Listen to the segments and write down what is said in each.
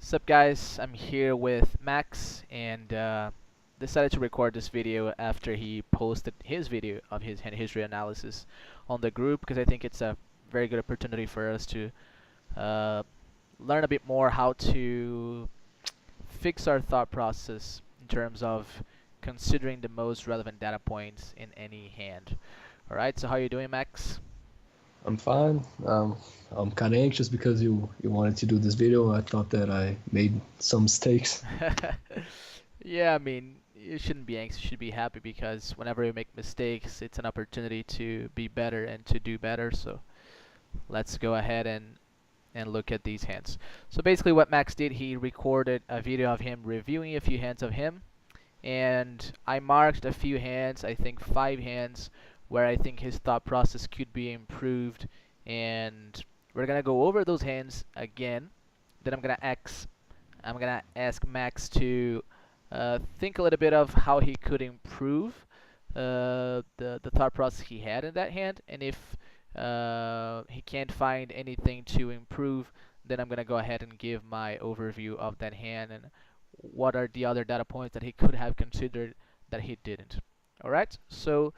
Sup guys, I'm here with Max and decided to record this video after he posted his video of his hand history analysis on the group because I think it's a very good opportunity for us to uh, learn a bit more how to fix our thought process in terms of considering the most relevant data points in any hand. Alright, so how you doing, Max? I'm fine. I'm kind of anxious because you wanted to do this video. I thought that I made some mistakes. Yeah, I mean, you shouldn't be anxious, you should be happy because whenever you make mistakes, it's an opportunity to be better and to do better. So let's go ahead and look at these hands. So basically what Max did, he recorded a video of him reviewing a few hands of him, and I marked a few hands, I think 5 hands, where I think his thought process could be improved, and we're gonna go over those hands again. Then I'm gonna ask Max to think a little bit of how he could improve the thought process he had in that hand, and if he can't find anything to improve, then I'm gonna go ahead and give my overview of that hand and what are the other data points that he could have considered that he didn't. Alright, so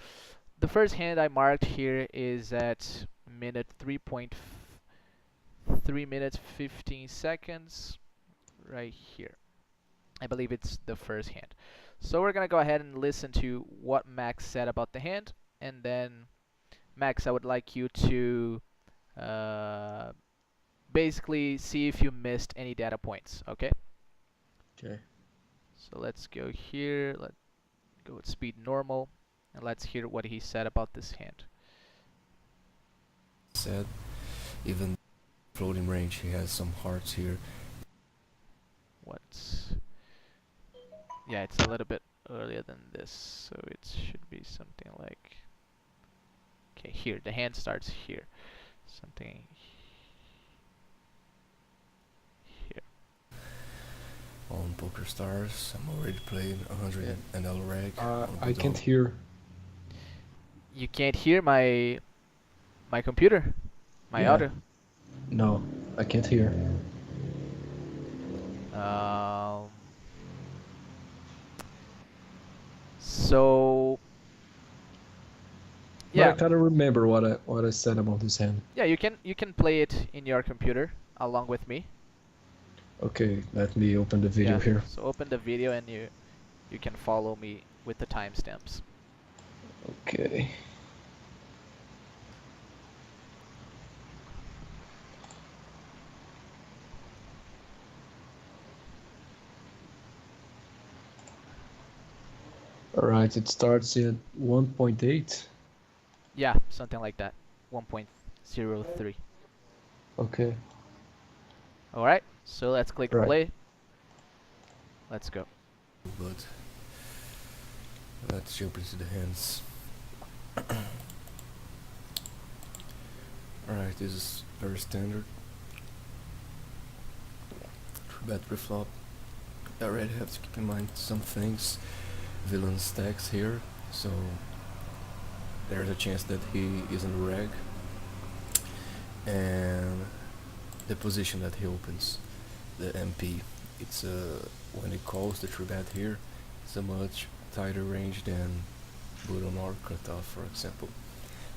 the first hand I marked here is at minute 3 minutes 15 seconds right here. I believe it's the first hand. So we're gonna go ahead and listen to what Max said about the hand, and then Max, I would like you to uh, basically see if you missed any data points. Okay. Okay. So let's go here. Let's go with speed normal, and let's hear what he said about this hand. Said even floating range, he has some hearts here. What's Yeah, it's a little bit earlier than this, so it should be something like, okay, here the hand starts here, something here. On Poker Stars, I'm already playing 100 NL reg. I can't hear. You can't hear my computer, my Yeah. audio. No, I can't hear. So But yeah, I kind of remember what I said about this hand. yeah, you can play it in your computer along with me. Okay, let me open the video Yeah, here. so open the video and you can follow me with the timestamps. Okay. Alright, it starts at 1.8. Yeah, something like that. 1.03. Okay. Alright, so let's click Right. play. Let's go. But let's jump into the hands. Alright, this is very standard. Bet preflop. I already have to keep in mind some things. Villain stacks here, so there's a chance that he is in reg. And the position that he opens, the MP, it's when he calls the true bet here, it's a much tighter range than button or cutoff, for example.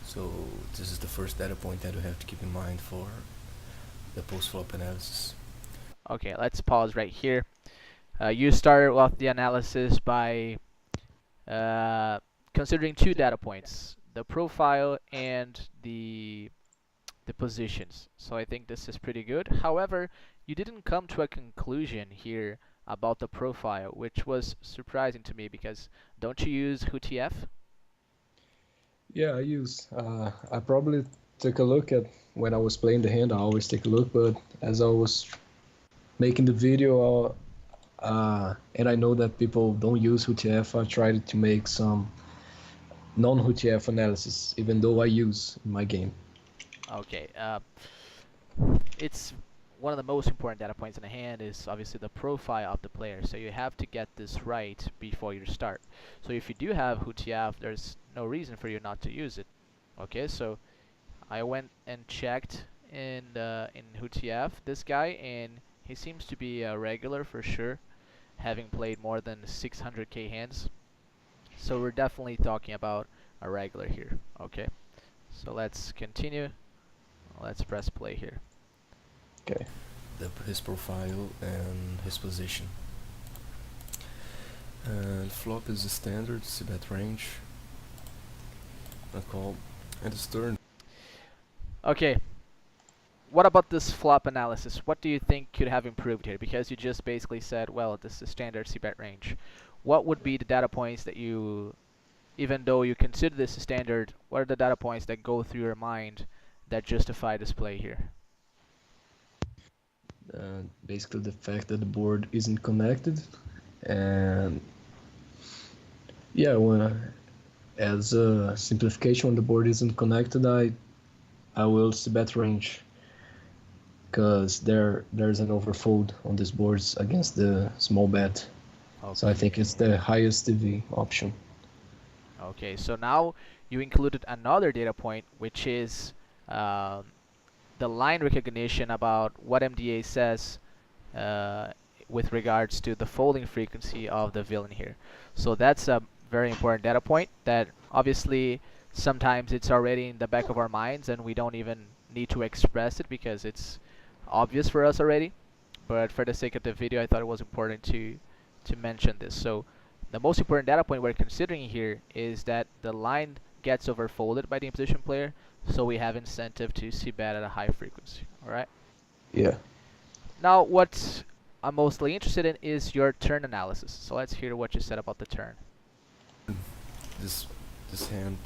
So this is the first data point that you have to keep in mind for the post-flop analysis. Okay, let's pause right here. You started off the analysis by considering 2 data points, the profile and the positions. So I think this is pretty good. However, you didn't come to a conclusion here about the profile, which was surprising to me because don't you use HUTF? Yeah, I use. I probably took a look at when I was playing the hand. I always take a look, but as I was making the video, and I know that people don't use HUTF, I tried to make some non-HUTF analysis, even though I use in my game. Okay, it's one of the most important data points in a hand is obviously the profile of the player. So you have to get this right before you start. So if you do have HUTF, there's no reason for you not to use it. Okay, so I went and checked in HUTF this guy, and He seems to be a regular for sure, having played more than 600k hands. So we're definitely talking about a regular here. Okay, so let's continue. Let's press play here. Okay. His profile and his position. And flop is the standard c-bet range. A call and his turn. Okay, what about this flop analysis? What do you think could have improved here? Because you just basically said, well, this is standard c-bet range. What would be the data points that you, even though you consider this a standard, what are the data points that go through your mind that justify this play here? Basically, the fact that the board isn't connected, and yeah, as a simplification, when the board isn't connected, I will c-bet range because there's an overfold on these boards against the small bet. Okay. So I think it's the highest EV option. Okay, so now you included another data point, which is the line recognition about what MDA says with regards to the folding frequency of the villain here. So that's a very important data point that obviously sometimes it's already in the back of our minds and we don't even need to express it because it's obvious for us already. But for the sake of the video, I thought it was important to mention this. So the most important data point we're considering here is that the line gets overfolded by the imposition player, so we have incentive to see bet at a high frequency. All right. Yeah. Now, what I'm mostly interested in is your turn analysis. So let's hear what you said about the turn. This hand,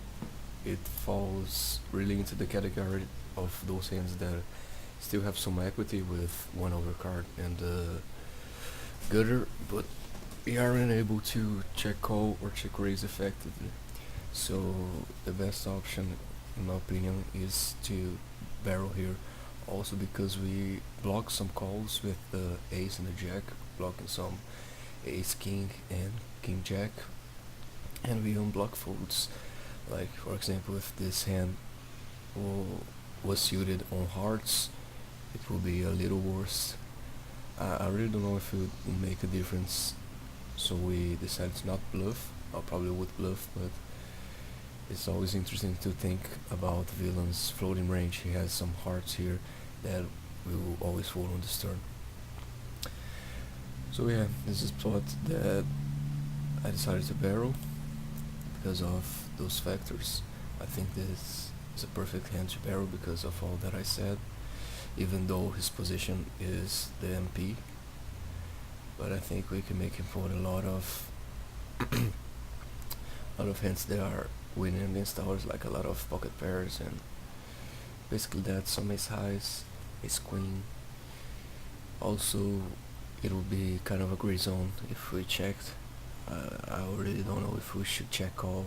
it falls really into the category of those hands that still have some equity with one overcard and gutter, but we aren't able to check call or check raise effectively. So the best option, in my opinion, is to barrel here. Also because we block some calls with the ace and the jack, blocking some ace king and king jack, and we unblock folds. Like for example, if this hand was suited on hearts, it will be a little worse. I really don't know if it would make a difference, so we decided to not bluff. I probably would bluff, but it's always interesting to think about villain's floating range. He has some hearts here that we will always fold on this turn. So yeah, this is a spot that I decided to barrel because of those factors. I think this is a perfect hand to barrel because of all that I said, even though his position is the MP. But I think we can make him fold a lot of hands that are winning against ours, like a lot of pocket pairs and basically that, some ace highs, ace queen. Also, it will be kind of a gray zone if we checked. I really don't know if we should check call,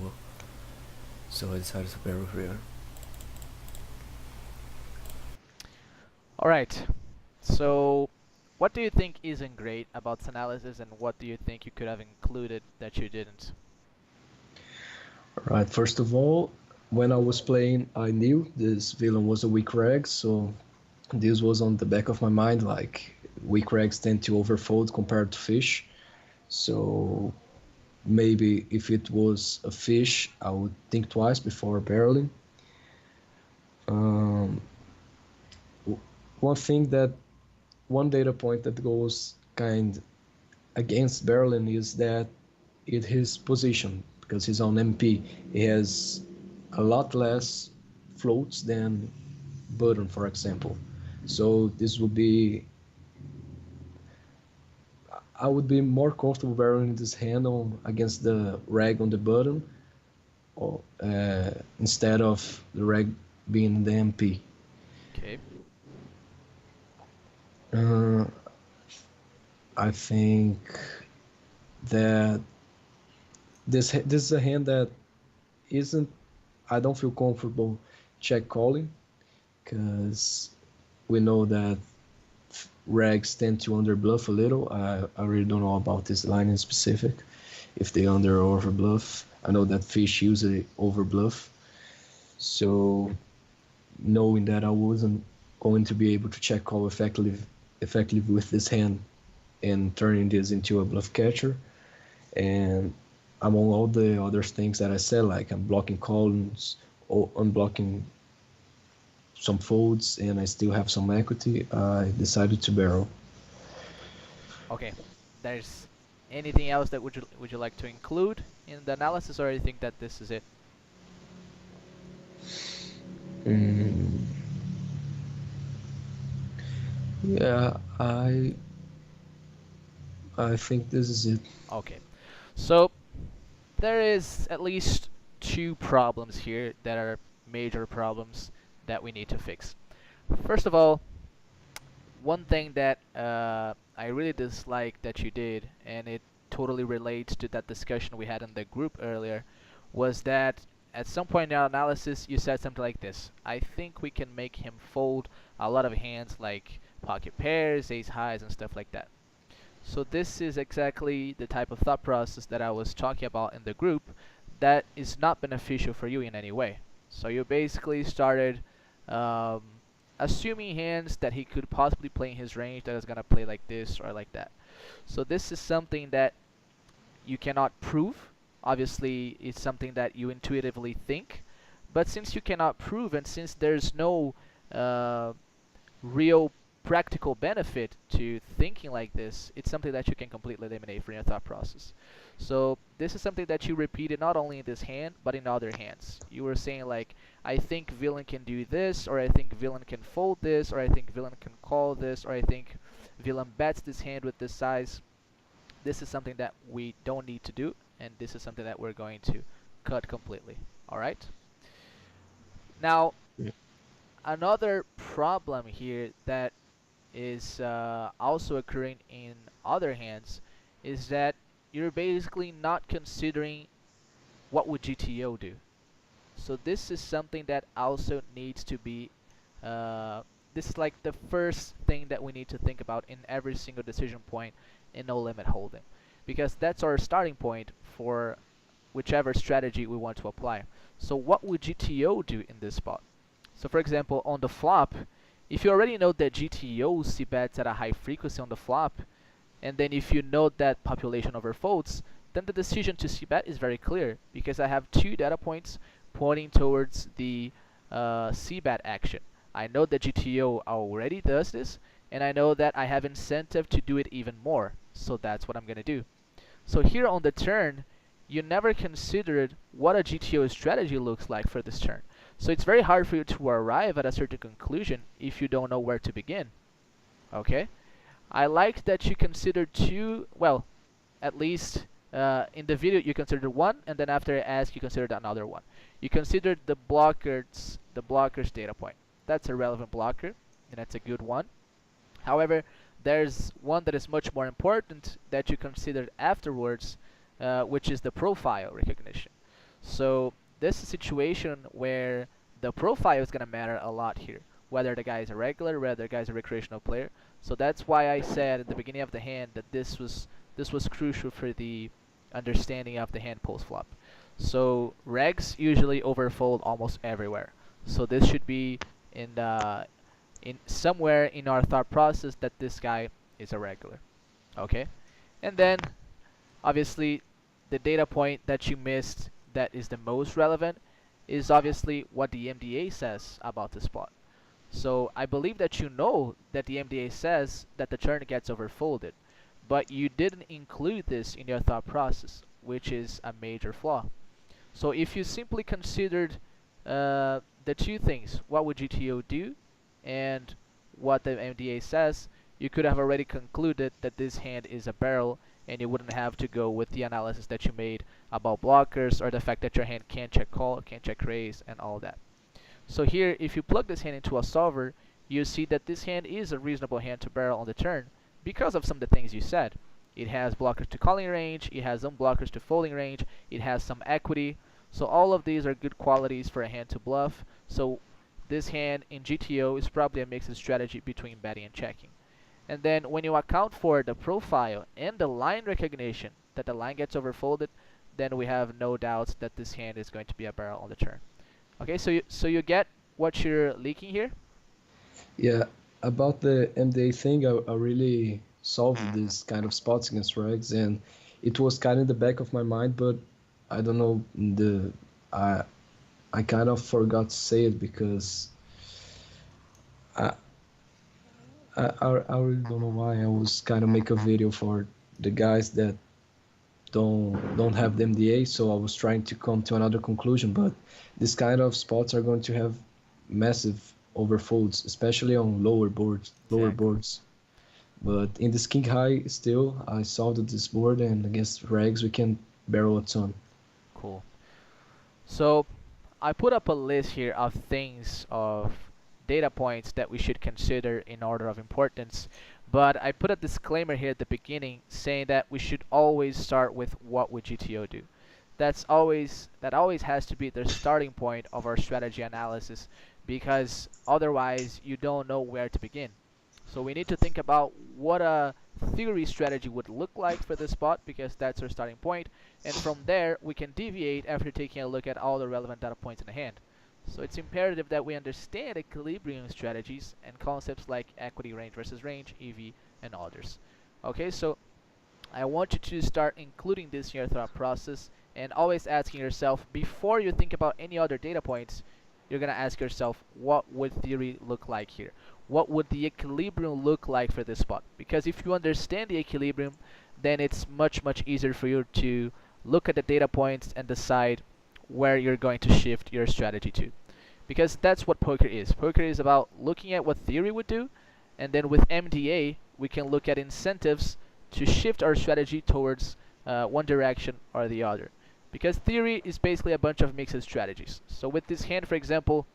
so I decided to barrel here. Alright, so what do you think isn't great about this analysis and what do you think you could have included that you didn't? Right, first of all, when I was playing, I knew this villain was a weak reg, so this was on the back of my mind, like weak regs tend to overfold compared to fish. So maybe if it was a fish, I would think twice before barreling. One data point that goes kind against barreling is that his position, because he's on MP, he has a lot less floats than button, for example. So this would be, I would be more comfortable barreling this hand against the reg on the button, or instead of the reg being the MP. Okay. I think that this is a hand that isn't, I don't feel comfortable check calling, because we know that regs tend to under bluff a little. I really don't know about this line in specific, if they under or over bluff. I know that fish usually over bluff, so knowing that I wasn't going to be able to check call effectively effectively with this hand and turning this into a bluff catcher. And among all the other things that I said, like I'm blocking columns or unblocking some folds, and I still have some equity, I decided to barrel. Okay. There's anything else that would you like to include in the analysis, or you think that this is it? Mm, yeah, I think this is it. Okay. So there is at least two problems here that are major problems that we need to fix. First of all, one thing that I really dislike that you did, and it totally relates to that discussion we had in the group earlier, was that at some point in our analysis you said something like this: I think we can make him fold a lot of hands like pocket pairs, ace highs, and stuff like that. So this is exactly the type of thought process that I was talking about in the group that is not beneficial for you in any way. So you basically started um, assuming hands that he could possibly play in his range that is going to play like this or like that. So this is something that you cannot prove. Obviously, it's something that you intuitively think. But since you cannot prove, and since there's no uh, real practical benefit to thinking like this, it's something that you can completely eliminate from your thought process. So this is something that you repeated not only in this hand, but in other hands. You were saying like, I think villain can do this, or I think villain can fold this, or I think villain can call this, or I think villain bets this hand with this size. This is something that we don't need to do, and this is something that we're going to cut completely. Alright? Now, Yeah. another problem here that is also occurring in other hands is that you're basically not considering what would GTO do. So this is something that also needs to be this is like the first thing that we need to think about in every single decision point in no limit hold'em, because that's our starting point for whichever strategy we want to apply. So what would GTO do in this spot? So for example, on the flop, if you already know that GTO c bets at a high frequency on the flop, and then if you know that population overfolds, then the decision to c bet is very clear, because I have two data points pointing towards the c bet action. I know that GTO already does this, and I know that I have incentive to do it even more, so that's what I'm going to do. So here on the turn, you never considered what a GTO strategy looks like for this turn. So it's very hard for you to arrive at a certain conclusion if you don't know where to begin. Okay? I like that you considered two, well, at least in the video you considered one, and then after I asked you considered another one. You considered the blocker's data point. That's a relevant blocker, and that's a good one. However, there's one that is much more important that you considered afterwards, which is the profile recognition. So this is a situation where the profile is going to matter a lot here, whether the guy is a regular, whether the guy is a recreational player. So that's why I said at the beginning of the hand that this was crucial for the understanding of the hand post flop. So regs usually overfold almost everywhere. So this should be in somewhere in our thought process that this guy is a regular. Okay? And then obviously the data point that you missed that is the most relevant is obviously what the MDA says about the spot. So I believe that you know that the MDA says that the turn gets overfolded, but you didn't include this in your thought process, which is a major flaw. So if you simply considered the two things, what would GTO do and what the MDA says, you could have already concluded that this hand is a barrel, and you wouldn't have to go with the analysis that you made about blockers or the fact that your hand can't check call, can't check raise, and all that. So here, if you plug this hand into a solver, you see that this hand is a reasonable hand to barrel on the turn because of some of the things you said. It has blockers to calling range, it has unblockers to folding range, it has some equity. So all of these are good qualities for a hand to bluff. So this hand in GTO is probably a mixed strategy between betting and checking. And then when you account for the profile and the line recognition that the line gets overfolded, then we have no doubts that this hand is going to be a barrel on the turn. Okay, so you get what you're leaking here? Yeah, about the MDA thing, I really solved this kind of spots against Regs, and it was kind of in the back of my mind, but I don't know I I kind of forgot to say it because I I really don't know why I was kind of make a video for the guys that don't have the MDA, so I was trying to come to another conclusion, but this kind of spots are going to have massive overfolds, especially on lower Exactly. boards. But in this king high, still, I solved this board, and against Rags, we can barrel a ton. Cool. So I put up a list here of things of data points that we should consider in order of importance, but I put a disclaimer here at the beginning saying that we should always start with what would GTO do. That always has to be the starting point of our strategy analysis, because otherwise you don't know where to begin. So we need to think about what a theory strategy would look like for this spot, because that's our starting point, and from there we can deviate after taking a look at all the relevant data points in the hand. So it's imperative that we understand equilibrium strategies and concepts like equity range versus range, EV, and others. Okay, so I want you to start including this in your thought process, and always asking yourself, before you think about any other data points, you're going to ask yourself, what would theory look like here? What would the equilibrium look like for this spot? Because if you understand the equilibrium, then it's much easier for you to look at the data points and decide where you're going to shift your strategy to. Because that's what poker is. Poker is about looking at what theory would do, and then with MDA, we can look at incentives to shift our strategy towards one direction or the other. Because theory is basically a bunch of mixed strategies. So with this hand, for example,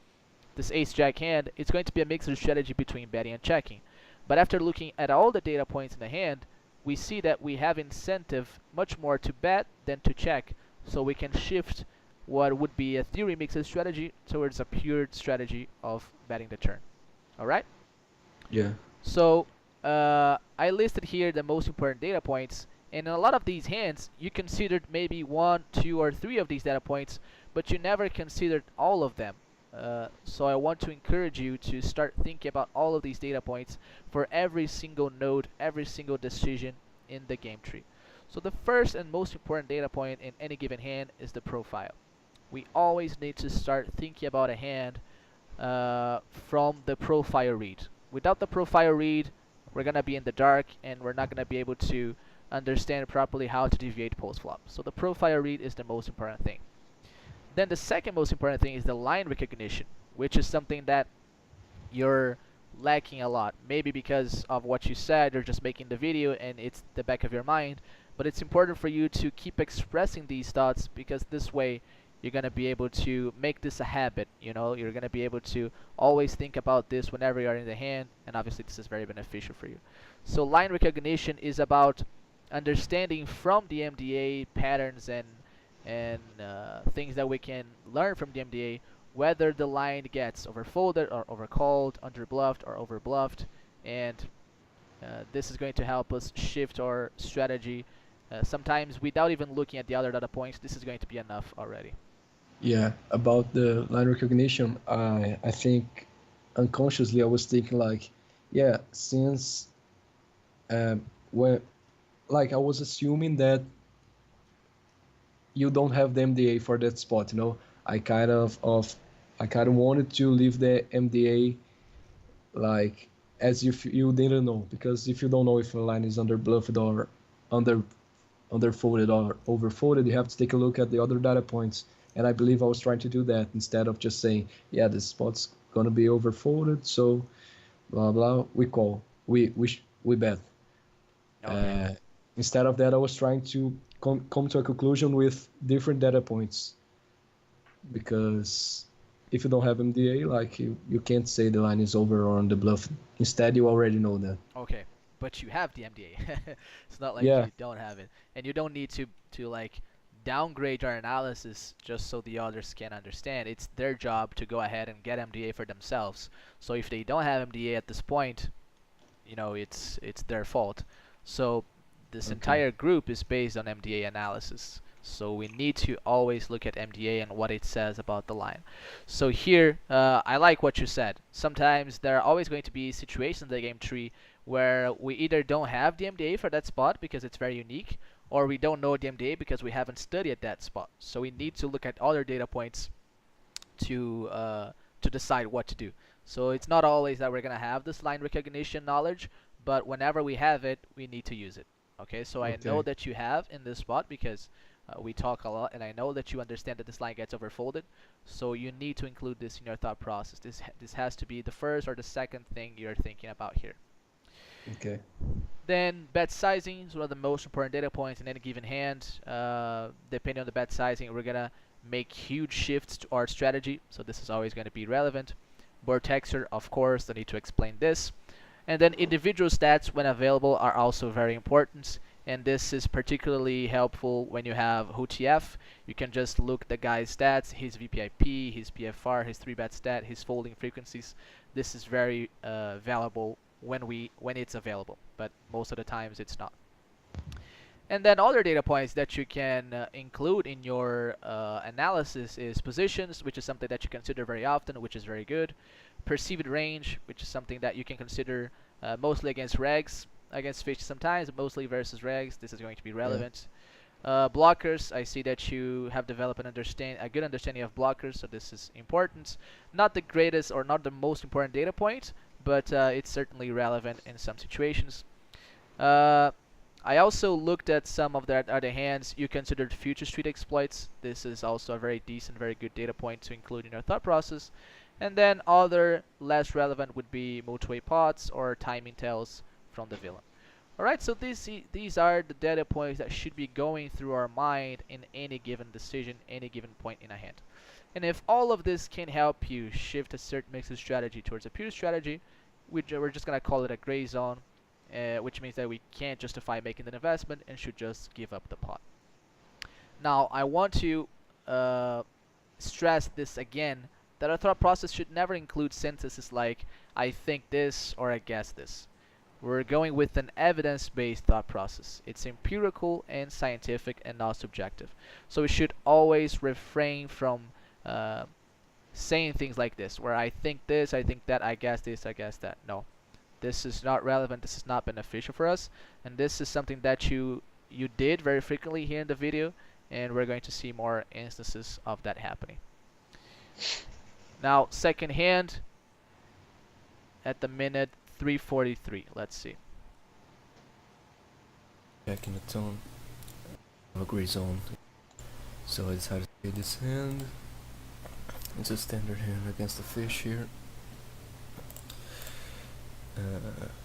this ace-jack hand, it's going to be a mixed strategy between betting and checking. But after looking at all the data points in the hand, we see that we have incentive much more to bet than to check. So we can shift what would be a theory mixed strategy towards a pure strategy of betting the turn. Alright? Yeah. So I listed here the most important data points, and in a lot of these hands, you considered maybe one, two, or three of these data points, but you never considered all of them. So I want to encourage you to start thinking about all of these data points for every single node, every single decision in the game tree. So the first and most important data point in any given hand is the profile. We always need to start thinking about a hand from the profile read. Without the profile read, we're gonna be in the dark and we're not gonna be able to understand properly how to deviate post flop. So the profile read is the most important thing. Then the second most important thing is the line recognition, which is something that you're lacking a lot. Maybe because of what you said, you're just making the video and it's the back of your mind. But it's important for you to keep expressing these thoughts, because this way you're going to be able to make this a habit. You know, you're going to be able to always think about this whenever you're in the hand, and obviously this is very beneficial for you. So line recognition is about understanding from the MDA patterns and things that we can learn from the MDA, whether the line gets overfolded or overcalled, underbluffed or overbluffed, and this is going to help us shift our strategy. Sometimes without even looking at the other data points, this is going to be enough already. Yeah, about the line recognition, I think unconsciously I was thinking like, yeah, since when like I was assuming that you don't have the MDA for that spot, you know. I kind of I kind of wanted to leave the MDA like as if you didn't know, because if you don't know if a line is under bluffed or under underfolded or overfolded, you have to take a look at the other data points. And I believe I was trying to do that instead of just saying, yeah, this spot's gonna be overfolded, so blah blah. We call, we bet. Okay. Uh, Instead of that, I was trying to come to a conclusion with different data points, because if you don't have MDA, like you can't say the line is over or on the bluff. Instead, you already know that. Okay. But you have the MDA. It's not like Yeah, you don't have it, and you don't need to like downgrade your analysis just so the others can understand. It's their job to go ahead and get MDA for themselves. So if they don't have MDA at this point, you know, it's their fault. So this okay. entire group is based on MDA analysis. So we need to always look at MDA and what it says about the line. So here, I like what you said. Sometimes there are always going to be situations in the game tree where we either don't have the MDA for that spot because it's very unique, or we don't know the MDA because we haven't studied that spot. So we need to look at other data points to decide what to do. So it's not always that we're gonna have this line recognition knowledge, but whenever we have it, we need to use it. Okay, so I know Okay. that you have in this spot because we talk a lot, and I know that you understand that this line gets overfolded. So you need to include this in your thought process. This has to be the first or the second thing you're thinking about here. Okay. Then bet sizing is one of the most important data points in any given hand. Depending on the bet sizing, we're gonna make huge shifts to our strategy, so this is always going to be relevant. Board texture, of course, I need to explain this. And then individual stats, when available, are also very important, and this is particularly helpful when you have OTF. You can just look the guy's stats, his VPIP, his PFR, his 3-bet stat, his folding frequencies. This is very valuable when it's available, but most of the times it's not. And then other data points that you can include in your analysis is positions, which is something that you consider very often, which is very good. Perceived range, which is something that you can consider mostly against regs, against fish sometimes, but mostly versus regs. This is going to be Yeah. relevant. Blockers, I see that you have developed a good understanding of blockers, so this is important. Not the greatest or not the most important data point, but it's certainly relevant in some situations. Uh, I also looked at some of the other hands you considered future street exploits. This is also a very decent, very good data point to include in your thought process. And then other less relevant would be multi-way pots or timing tells from the villain. Alright, so these are the data points that should be going through our mind in any given decision, any given point in a hand. And if all of this can help you shift a certain mixed strategy towards a pure strategy, we're just going to call it a gray zone, which means that we can't justify making the investment and should just give up the pot. Now, I want to stress this again, that our thought process should never include sentences like, I think this or I guess this. We're going with an evidence-based thought process. It's empirical and scientific and not subjective. So we should always refrain from saying things like this, where I think this, I think that, I guess this, I guess that. No. This is not relevant, this is not beneficial for us, and this is something that you did very frequently here in the video, and we're going to see more instances of that happening. Now, second hand at the minute 3:43. Let's see. Checking the tone of a gray zone. So I decided to play this hand. It's a standard hand against the fish here.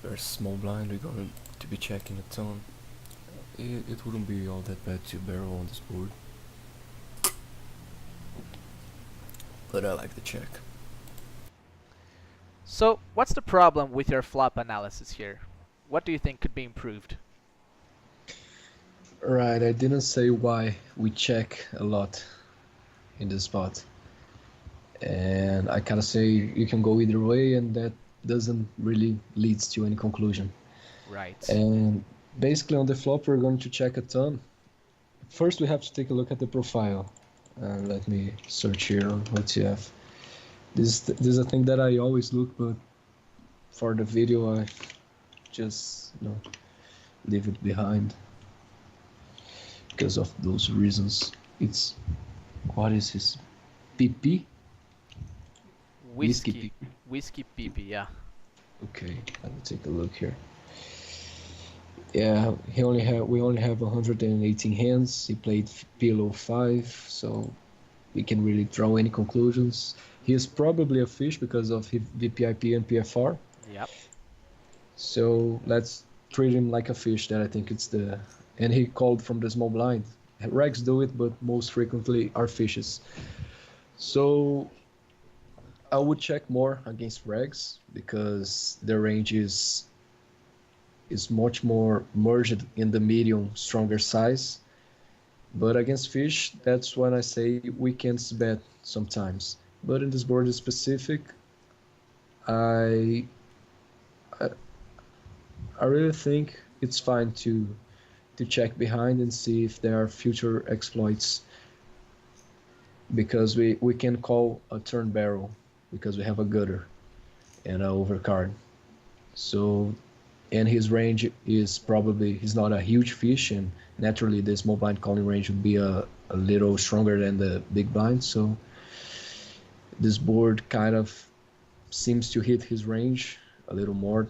Very small blind, we're going to be checking the tone. It wouldn't be all that bad to barrel on this board, but I like the check. So, what's the problem with your flop analysis here? What do you think could be improved? Right, I didn't say why we check a lot in this spot. And I kind of say you can go either way, and that doesn't really lead to any conclusion. Right. And basically on the flop we're going to check a ton. First we have to take a look at the profile. Let me search here on OTF. This is a thing that I always look, but for the video I just leave it behind because of those reasons. It's, what is his PP? Whiskey PP, yeah. Okay, let me take a look here. Yeah, we only have 118 hands. He played below 5, so we can really draw any conclusions. He is probably a fish because of his VPIP and PFR. Yep. So let's treat him like a fish. That I think it's the, and he called from the small blind. Regs do it, but most frequently are fishes. So I would check more against regs because the range is much more merged in the medium, stronger size. But against fish, that's when I say weekends bet sometimes. But in this board in specific, I really think it's fine to to check behind and see if there are future exploits, because we can call a turn barrel because we have a gutter and a overcard. So, and his range is probably, he's not a huge fish, and naturally the small blind calling range would be a little stronger than the big blind. So this board kind of seems to hit his range a little more.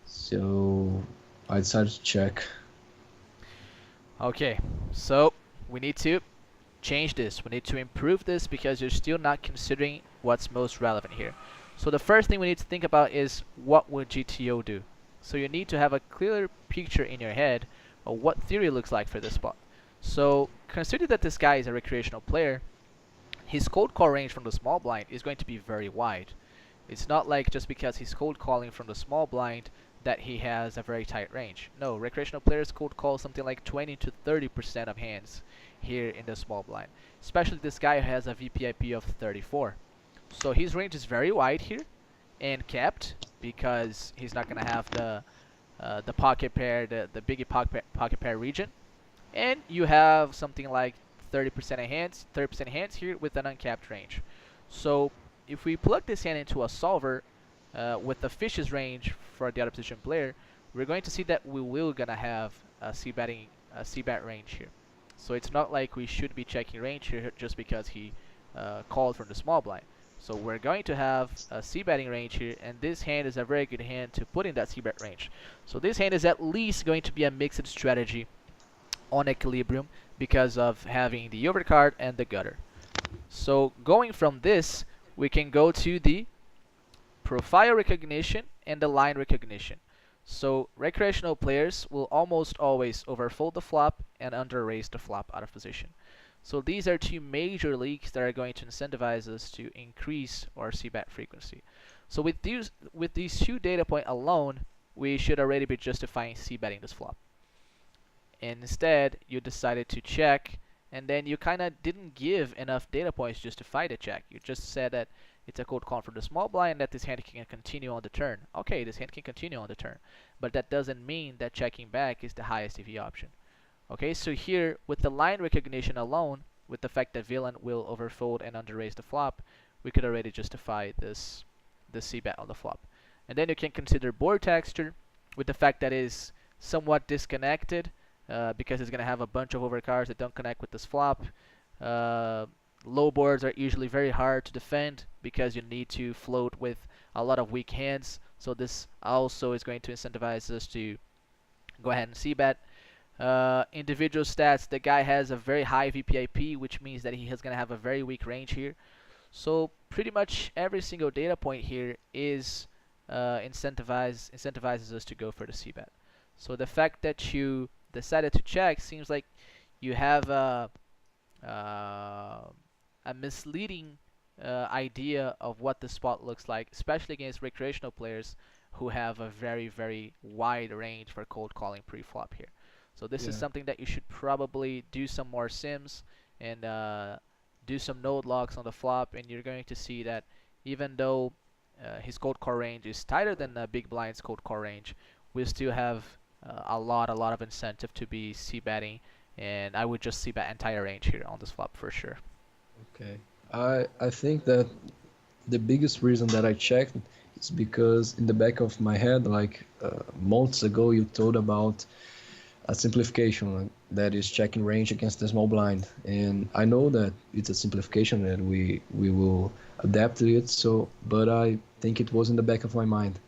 So I decided to check. Okay, so we need to change this. We need to improve this because you're still not considering what's most relevant here. So the first thing we need to think about is what would GTO do? So you need to have a clear picture in your head of what theory looks like for this spot. So consider that this guy is a recreational player. His cold call range from the small blind is going to be very wide. It's not like just because he's cold calling from the small blind that he has a very tight range. No, recreational players cold call something like 20 to 30% of hands here in the small blind. Especially this guy who has a VPIP of 34. So his range is very wide here and kept because he's not going to have the pocket pair, the biggie pocket pair region. And you have something like 30% hands here with an uncapped range. So if we plug this hand into a solver with the fish's range for the other position player, we're going to see that we will gonna have a c-bet range here. So it's not like we should be checking range here just because he called from the small blind. So we're going to have a c-betting range here, and this hand is a very good hand to put in that c-bet range. So this hand is at least going to be a mixed strategy on equilibrium because of having the overcard and the gutter. So going from this, we can go to the profile recognition and the line recognition. So recreational players will almost always overfold the flop and underraise the flop out of position. So these are two major leaks that are going to incentivize us to increase our c-bet frequency. So with these two data points alone, we should already be justifying c-betting this flop. And instead, you decided to check, and then you kind of didn't give enough data points to justify the check. You just said that it's a cold call for the small blind, that this hand can continue on the turn. Okay, this hand can continue on the turn, but that doesn't mean that checking back is the highest EV option. Okay, so here, with the line recognition alone, with the fact that villain will overfold and underraise the flop, we could already justify this c-bet on the flop. And then you can consider board texture, with the fact that it is somewhat disconnected, because it's going to have a bunch of overcards that don't connect with this flop. Low boards are usually very hard to defend because you need to float with a lot of weak hands. So this also is going to incentivize us to go ahead and c-bet. Individual stats, the guy has a very high VPIP, which means that he is going to have a very weak range here. So pretty much every single data point here is incentivizes us to go for the c-bet. So the fact that you decided to check seems like you have a misleading idea of what the spot looks like, especially against recreational players who have a very wide range for cold calling pre-flop here. So this is something that you should probably do some more sims and do some node locks on the flop, and you're going to see that even though his cold call range is tighter than the big blind's cold call range, we still have a lot of incentive to be c-betting, and I would just c-bet entire range here on this flop for sure. Okay, I think that the biggest reason that I checked is because in the back of my head, like months ago, you told about a simplification that is checking range against the small blind, and I know that it's a simplification that we will adapt to it. So, but I think it was in the back of my mind.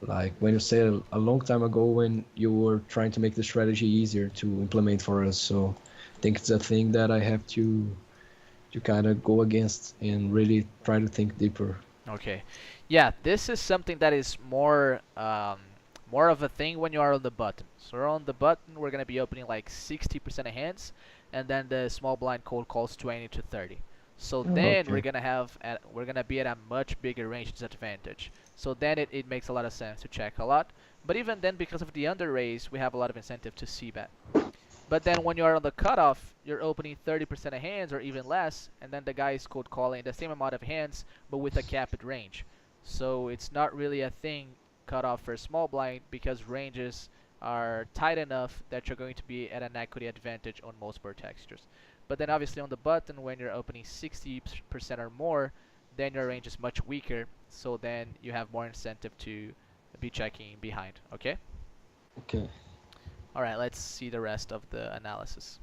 Like when you said a long time ago when you were trying to make the strategy easier to implement for us. So I think it's a thing that I have to kind of go against and really try to think deeper. Okay, yeah, this is something that is more of a thing when you are on the button. So on the button, we're gonna be opening like 60% of hands, and then the small blind cold calls 20 to 30. So then Okay. we're gonna be at a much bigger range disadvantage. So then it makes a lot of sense to check a lot. But even then, because of the under raise, we have a lot of incentive to c-bet. But then when you're on the cutoff, you're opening 30% of hands or even less, and then the guy is cold calling the same amount of hands, but with a capped range. So it's not really a thing cutoff for small blind because ranges are tight enough that you're going to be at an equity advantage on most board textures. But then obviously on the button, when you're opening 60% or more, then your range is much weaker, so then you have more incentive to be checking behind, okay? Okay. Alright, let's see the rest of the analysis.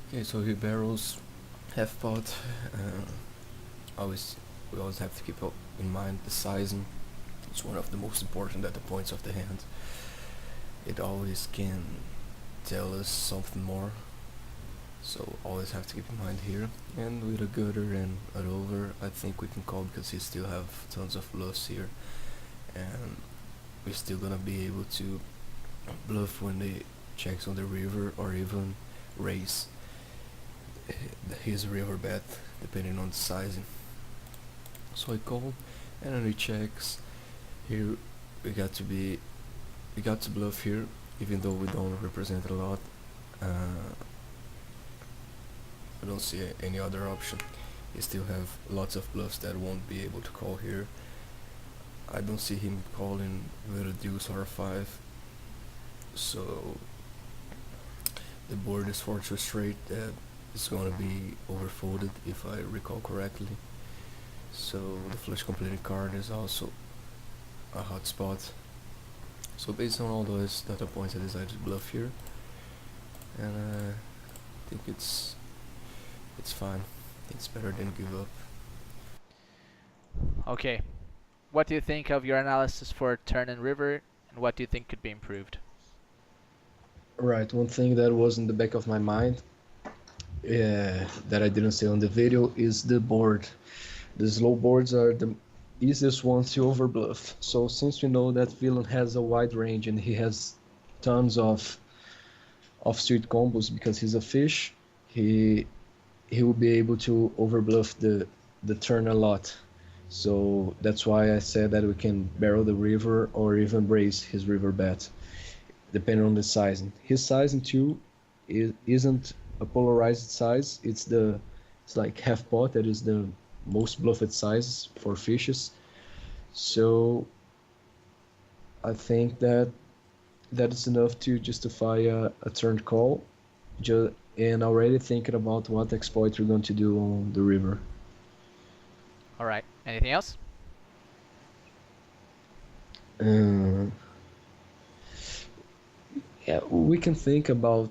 Okay, so he barrels half pot. Always, we always have to keep in mind the sizing. It's one of the most important data points of the hand. It always can tell us something more, so always have to keep in mind here. And with a gutter and a rover, I think we can call because he still have tons of bluffs here, and we're still gonna be able to bluff when they checks on the river or even raise his river bet depending on the sizing. So I call, and then he checks. Here we got to bluff here, even though we don't represent a lot. I don't see any other option. You still have lots of bluffs that won't be able to call here. I don't see him calling with a deuce or a 5. So the board is 4-2 straight. That is gonna be overfolded if I recall correctly. So the flush completed card is also a hot spot. So based on all those data points, I decided to bluff here, and I think it's fine. It's better than give up. Okay, what do you think of your analysis for turn and river, and what do you think could be improved? Right. One thing that was in the back of my mind, that I didn't say on the video, is the board. The slow boards are the easiest ones to overbluff. So since we know that villain has a wide range and he has tons of street combos because he's a fish, he will be able to overbluff the turn a lot. So that's why I said that we can barrel the river or even raise his river bet, depending on the sizing. His sizing too isn't a polarized size. It's like half pot. That is the most bluffed size for fishes. So I think that is enough to justify a turn call. And already thinking about what exploit we're going to do on the river. Alright, anything else? Yeah, we can think about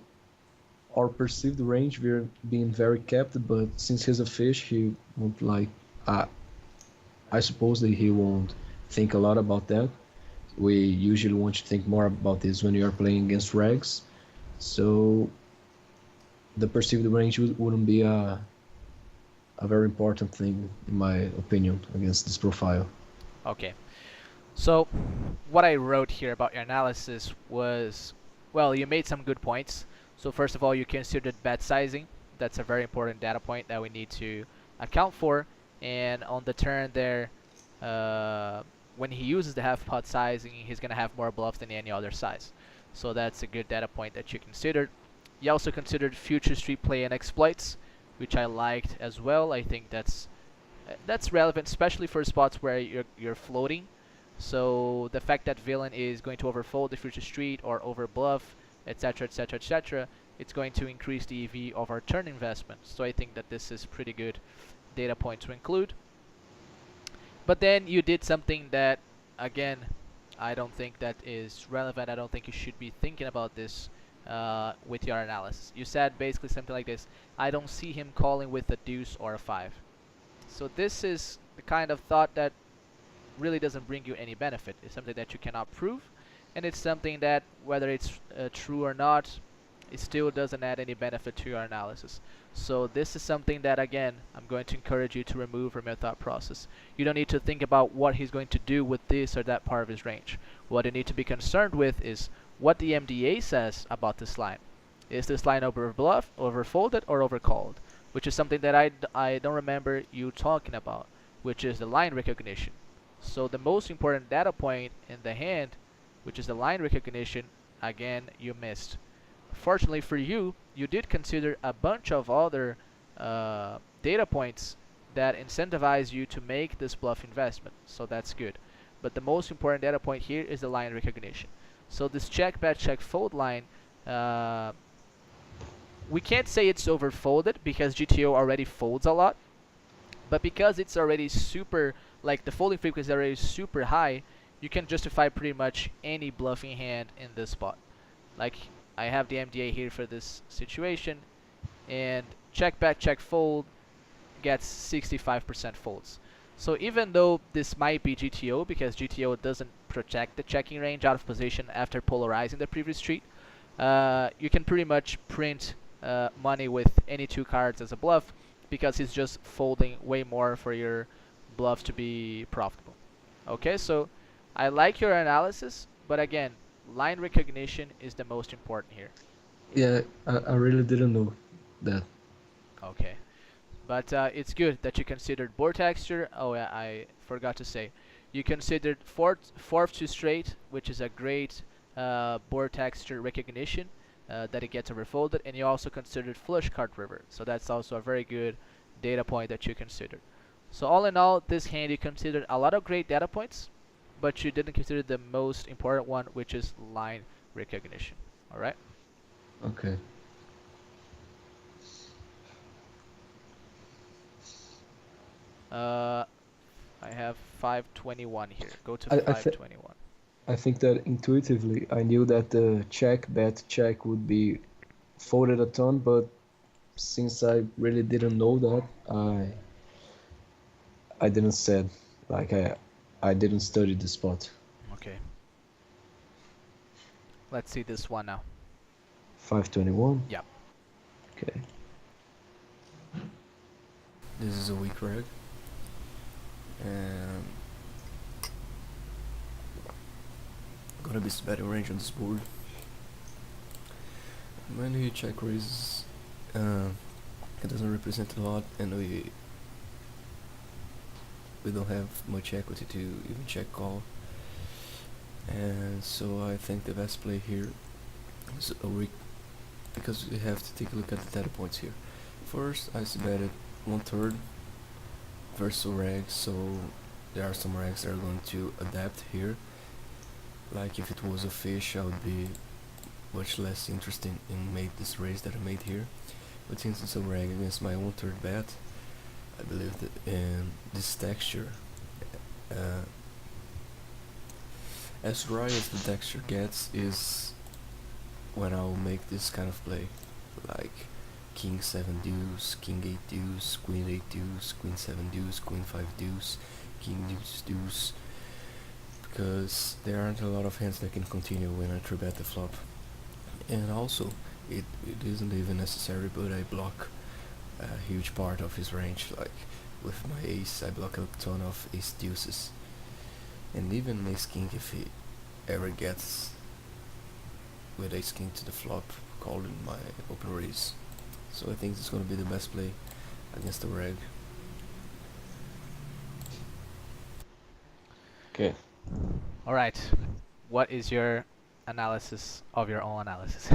our perceived range. We're being very capped, but since he's a fish, he won't I suppose that he won't think a lot about that. We usually want to think more about this when you are playing against regs. So the perceived range wouldn't be a very important thing, in my opinion, against this profile. Okay, so what I wrote here about your analysis was, well, you made some good points. So first of all, you considered bet sizing. That's a very important data point that we need to account for. And on the turn there, when he uses the half pot sizing, he's going to have more bluffs than any other size. So that's a good data point that you considered. You also considered future street play and exploits, which I liked as well. I think that's relevant, especially for spots where you're floating. So the fact that villain is going to overfold the future street or overbluff, etc., etc., etc., it's going to increase the EV of our turn investment. So I think that this is pretty good data point to include. But then you did something that, again, I don't think that is relevant. I don't think you should be thinking about this with your analysis. You said basically something like this: I don't see him calling with a deuce or a 5. So this is the kind of thought that really doesn't bring you any benefit. It's something that you cannot prove, and it's something that, whether it's true or not, it still doesn't add any benefit to your analysis. So this is something that, again, I'm going to encourage you to remove from your thought process. You don't need to think about what he's going to do with this or that part of his range. What you need to be concerned with is what the MDA says about this line. Is this line overbluffed, overfolded, or overcalled? Which is something that I don't remember you talking about, which is the line recognition. So the most important data point in the hand, which is the line recognition, again, you missed. Fortunately for you, you did consider a bunch of other data points that incentivize you to make this bluff investment, so that's good. But the most important data point here is the line recognition. So this check bet check fold line, we can't say it's overfolded because GTO already folds a lot, but because it's already super, like the folding frequency is already super high, you can justify pretty much any bluffing hand in this spot. Like I have the MDA here for this situation, and check bet check fold gets 65% folds. So even though this might be GTO, because GTO doesn't protect the checking range out of position after polarizing the previous street, you can pretty much print money with any two cards as a bluff, because he's just folding way more for your bluff to be profitable. Okay, so I like your analysis, but again, line recognition is the most important here. Yeah, I really didn't know that. Okay. But it's good that you considered board texture. Oh yeah, I forgot to say. You considered fourth to straight, which is a great board texture recognition that it gets overfolded, and you also considered flush card river. So that's also a very good data point that you considered. So all in all, this hand you considered a lot of great data points, but you didn't consider the most important one, which is line recognition. All right. Okay. I have 521 here. Go to I 521. I think that intuitively I knew that the check bet check would be folded a ton, but since I really didn't know that, I didn't said, like I didn't study the spot. Okay. Let's see this one now. 521. Yeah. Okay. This is a weak reg, and gonna be betting range on this board. When he check raises, it doesn't represent a lot, and we don't have much equity to even check call. And so I think the best play here is a weak, because we have to take a look at the data points here. First, I betted 1/3 versus reg, so there are some regs that are going to adapt here. Like if it was a fish, I would be much less interested in make this raise that I made here. But since it's a reg against my 1/3 bet, I believe that in this texture, as dry as the texture gets is when I'll make this kind of play, like King 7 deuce, King 8 deuce, Queen 8 deuce, Queen 7 deuce, Queen 5 deuce, King deuce deuce, because there aren't a lot of hands that can continue when I 3-bet the flop. And also, it isn't even necessary, but I block a huge part of his range. Like with my ace, I block a ton of ace deuces, and even ace king if he ever gets with ace king to the flop, calling my open raise. So I think it's gonna be the best play against the reg. Okay. All right. What is your analysis of your own analysis?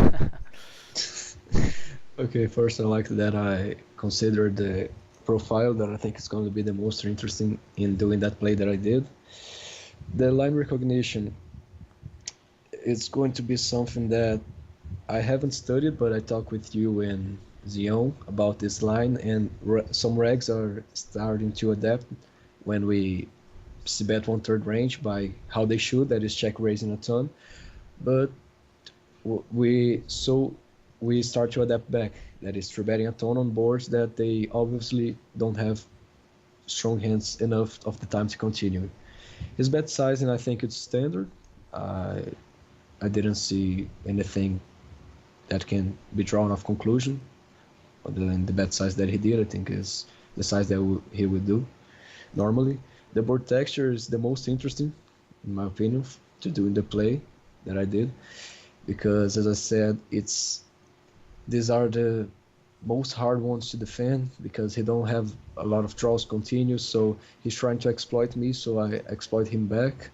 Okay, first I like that I considered the profile that I think is going to be the most interesting in doing that play that I did. The line recognition, it's going to be something that I haven't studied, but I talked with you and Zion about this line, and some regs are starting to adapt when we bet 1/3 range by how they should, that is check raising a ton. But we start to adapt back, that is 3-betting a ton on boards that they obviously don't have strong hands enough of the time to continue. His bet sizing, I think it's standard. I didn't see anything that can be drawn off conclusion other than the bet size that he did. I think is the size that he would do normally. The board texture is the most interesting, in my opinion, to do in the play that I did, because as I said, these are the most hard ones to defend because he don't have a lot of draws continuous, so he's trying to exploit me, so I exploit him back.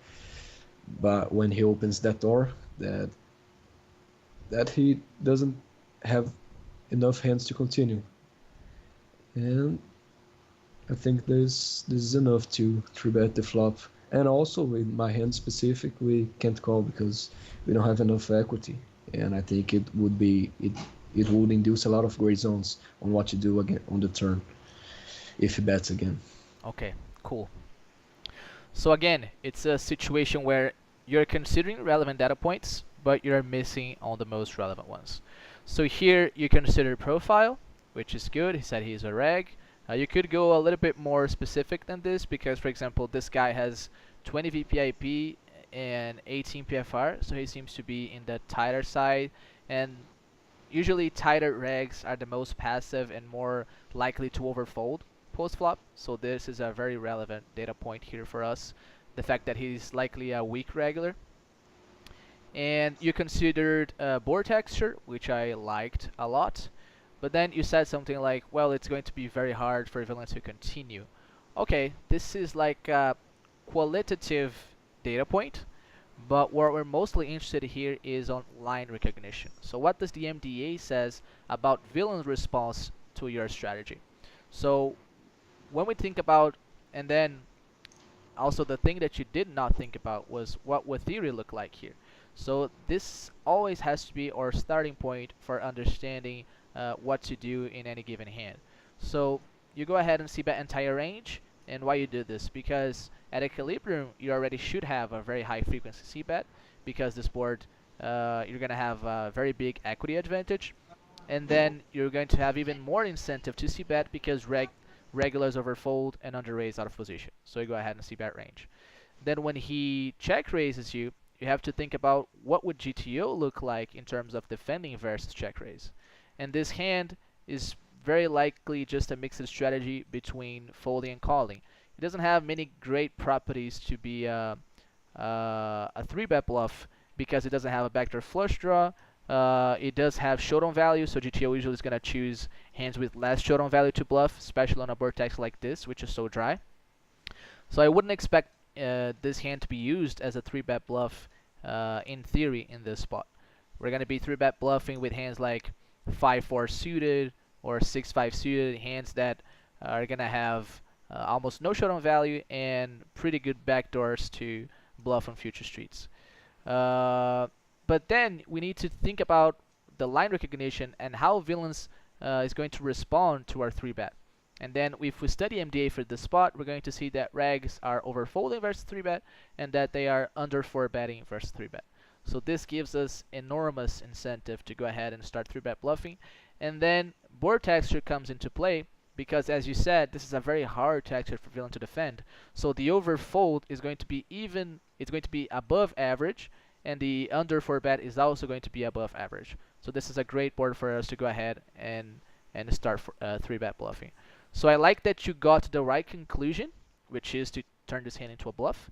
But when he opens that door, that he doesn't have enough hands to continue, and I think this is enough to 3-bet the flop And also with my hand specific, we can't call because we don't have enough equity. And I think it would induce a lot of gray zones on what to do again on the turn if he bets again. Okay, cool. So again, it's a situation where you're considering relevant data points, but you're missing on the most relevant ones. So here you consider profile, which is good. He said he's a reg. You could go a little bit more specific than this because, for example, this guy has 20 VPIP and 18 PFR, so he seems to be in the tighter side. And usually tighter regs are the most passive and more likely to overfold post-flop. So this is a very relevant data point here for us. The fact that he's likely a weak regular. And you considered board texture, which I liked a lot. But then you said something like, well, it's going to be very hard for villain to continue. Okay, this is like a qualitative data point, but what we're mostly interested here is on line recognition. So what does the MDA says about villain's response to your strategy? So when we think about, and then also the thing that you did not think about was what would theory look like here. So this always has to be our starting point for understanding what to do in any given hand. So you go ahead and see bet entire range. And why you do this? Because at equilibrium, you already should have a very high frequency c-bet because this board, you're going to have a very big equity advantage. And then you're going to have even more incentive to c-bet because regulars overfold and underraise out of position. So you go ahead and c-bet range. Then when he check raises you, you have to think about what would GTO look like in terms of defending versus check raise. And this hand is very likely just a mixed strategy between folding and calling. It doesn't have many great properties to be a 3-bet bluff because it doesn't have a backdoor flush draw. It does have showdown value, so GTO usually is going to choose hands with less showdown value to bluff, especially on a board text like this, which is so dry. So I wouldn't expect this hand to be used as a 3-bet bluff in theory in this spot. We're going to be 3-bet bluffing with hands like 5-4 suited or 6-5 suited, hands that are going to have almost no showdown value and pretty good backdoors to bluff on future streets. But then we need to think about the line recognition and how villains is going to respond to our 3-bet. And then if we study MDA for this spot, we're going to see that regs are overfolding versus 3-bet and that they are under 4-betting versus 3-bet. So this gives us enormous incentive to go ahead and start 3-bet bluffing. And then board texture comes into play because, as you said, this is a very hard texture for villain to defend. So the overfold is going to be it's going to be above average, and the under 4-bet is also going to be above average. So this is a great board for us to go ahead and start 3-bet bluffing. So I like that you got to the right conclusion, which is to turn this hand into a bluff.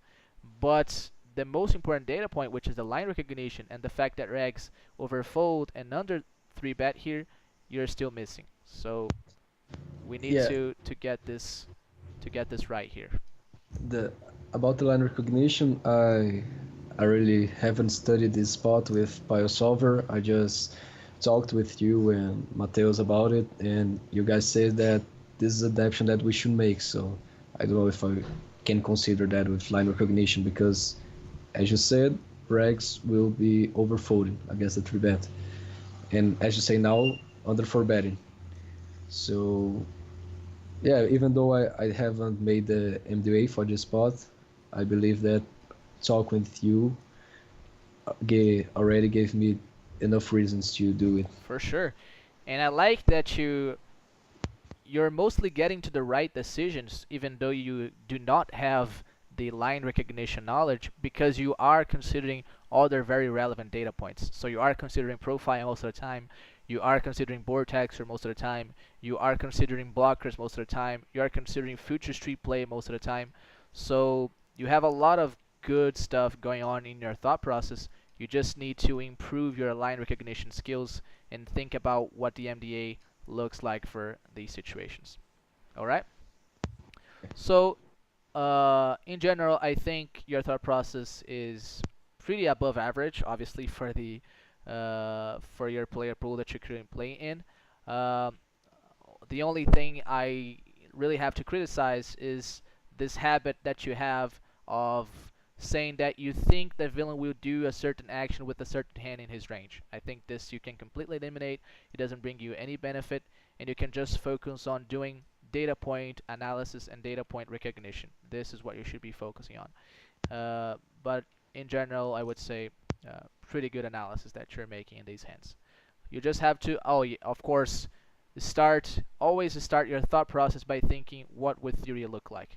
But the most important data point, which is the line recognition and the fact that regs overfold and under 3-bet here, you're still missing. So we need to get this right here. About the line recognition, I really haven't studied this spot with BioSolver. I just talked with you and Mateus about it, and you guys said that this is a adaptation that we should make. So I don't know if I can consider that with line recognition because, as you said, regs will be overfolding against the 3-bet, and as you say now, under 4-betting. So yeah, even though I haven't made the MDA for this spot, I believe that talking with you already gave me enough reasons to do it. For sure. And I like that you're mostly getting to the right decisions even though you do not have the line recognition knowledge because you are considering other very relevant data points. So you are considering profile most of the time, you are considering board texture most of the time, you are considering blockers most of the time, you are considering future street play most of the time. So you have a lot of good stuff going on in your thought process. You just need to improve your line recognition skills and think about what the MDA looks like for these situations. All right. So in general, I think your thought process is pretty above average, obviously for your player pool that you're currently playing in. The only thing I really have to criticize is this habit that you have of saying that you think the villain will do a certain action with a certain hand in his range. I think this you can completely eliminate. It doesn't bring you any benefit, and you can just focus on doing data point analysis and data point recognition. This is what you should be focusing on. But in general, I would say pretty good analysis that you're making in these hands. You just have to, oh, yeah, of course, always start your thought process by thinking, what would theory look like?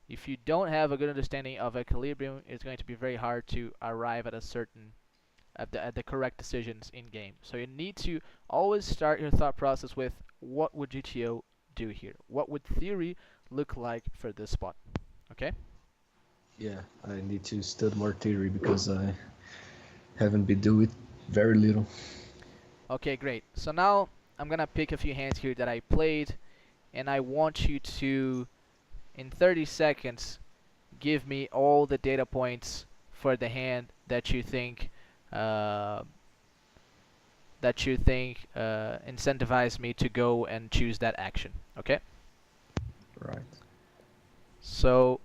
If you don't have a good understanding of equilibrium, it's going to be very hard to arrive at the correct decisions in game. So you need to always start your thought process with, what would GTO do here? What would theory look like for this spot? Okay? Yeah, I need to study more theory because I haven't been doing it very little. Okay, great. So now I'm gonna pick a few hands here that I played, and I want you to, in 30 seconds, give me all the data points for the hand that you think incentivize me to go and choose that action. Okay? Right. So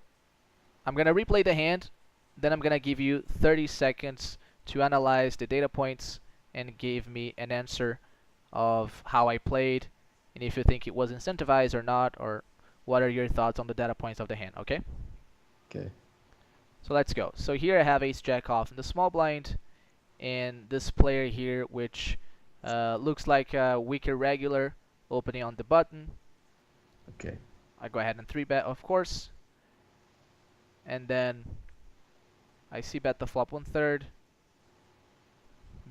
I'm gonna replay the hand, then I'm gonna give you 30 seconds to analyze the data points and give me an answer of how I played, and if you think it was incentivized or not, or what are your thoughts on the data points of the hand. Okay? Okay. So let's go. So here I have ace jack off in the small blind, and this player here, which looks like a weaker regular, opening on the button. Okay. I go ahead and 3-bet, of course, and then I c-bet the flop 1/3,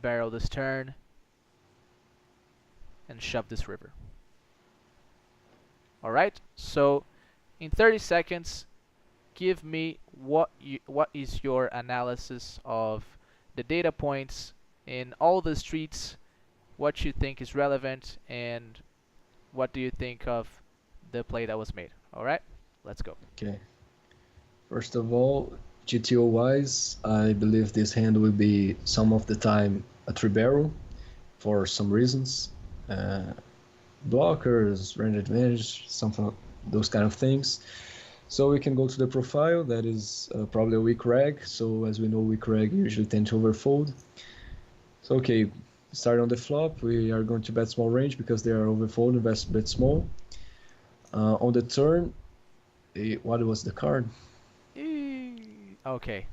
barrel this turn, and shove this river. Alright, so in 30 seconds, give me what is your analysis of the data points in all the streets, what you think is relevant, and what do you think of the play that was made. Alright, let's go. Okay. First of all, GTO wise, I believe this hand will be some of the time a 3-barrel for some reasons. Blockers, range advantage, something, those kind of things. So we can go to the profile. That is probably a weak reg. So as we know, weak reg usually tend to overfold. So okay, start on the flop. We are going to bet small range because they are overfolding, bet small. On the turn, what was the card? Okay.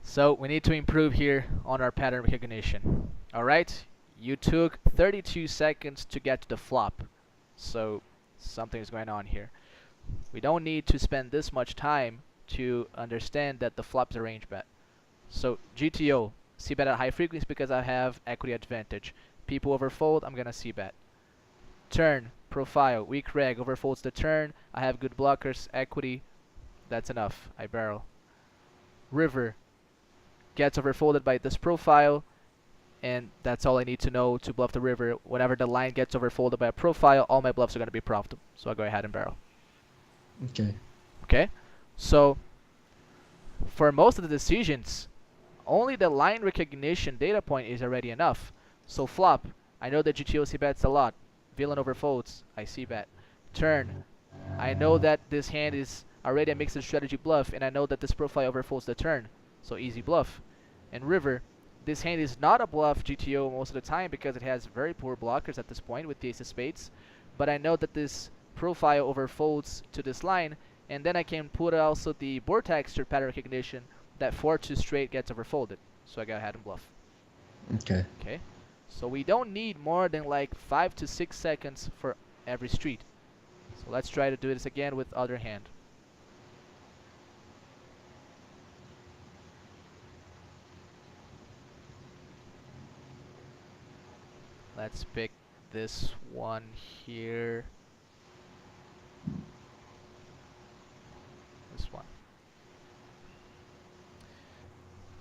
So we need to improve here on our pattern recognition. Alright, you took 32 seconds to get to the flop. So something is going on here. We don't need to spend this much time to understand that the flop's a range bet. So GTO, c-bet at high frequency because I have equity advantage. People overfold, I'm gonna c-bet. Turn, profile, weak reg, overfolds the turn. I have good blockers, equity. That's enough. I barrel. River gets overfolded by this profile, and that's all I need to know to bluff the river. Whenever the line gets overfolded by a profile, all my bluffs are going to be profitable. So I'll go ahead and barrel. Okay. Okay? So for most of the decisions, only the line recognition data point is already enough. So flop, I know that GTO c-bets a lot. Villain overfolds, I c-bet. Turn, I know that this hand is already a mixed strategy bluff, and I know that this profile overfolds the turn, so easy bluff. And river, this hand is not a bluff GTO most of the time because it has very poor blockers at this point with the ace of spades, but I know that this profile overfolds to this line, and then I can put also the board texture pattern recognition that 4-2 straight gets overfolded, so I go ahead and bluff. Okay. Okay, so we don't need more than like 5 to 6 seconds for every street. So let's try to do this again with other hand. Let's pick this one here. This one.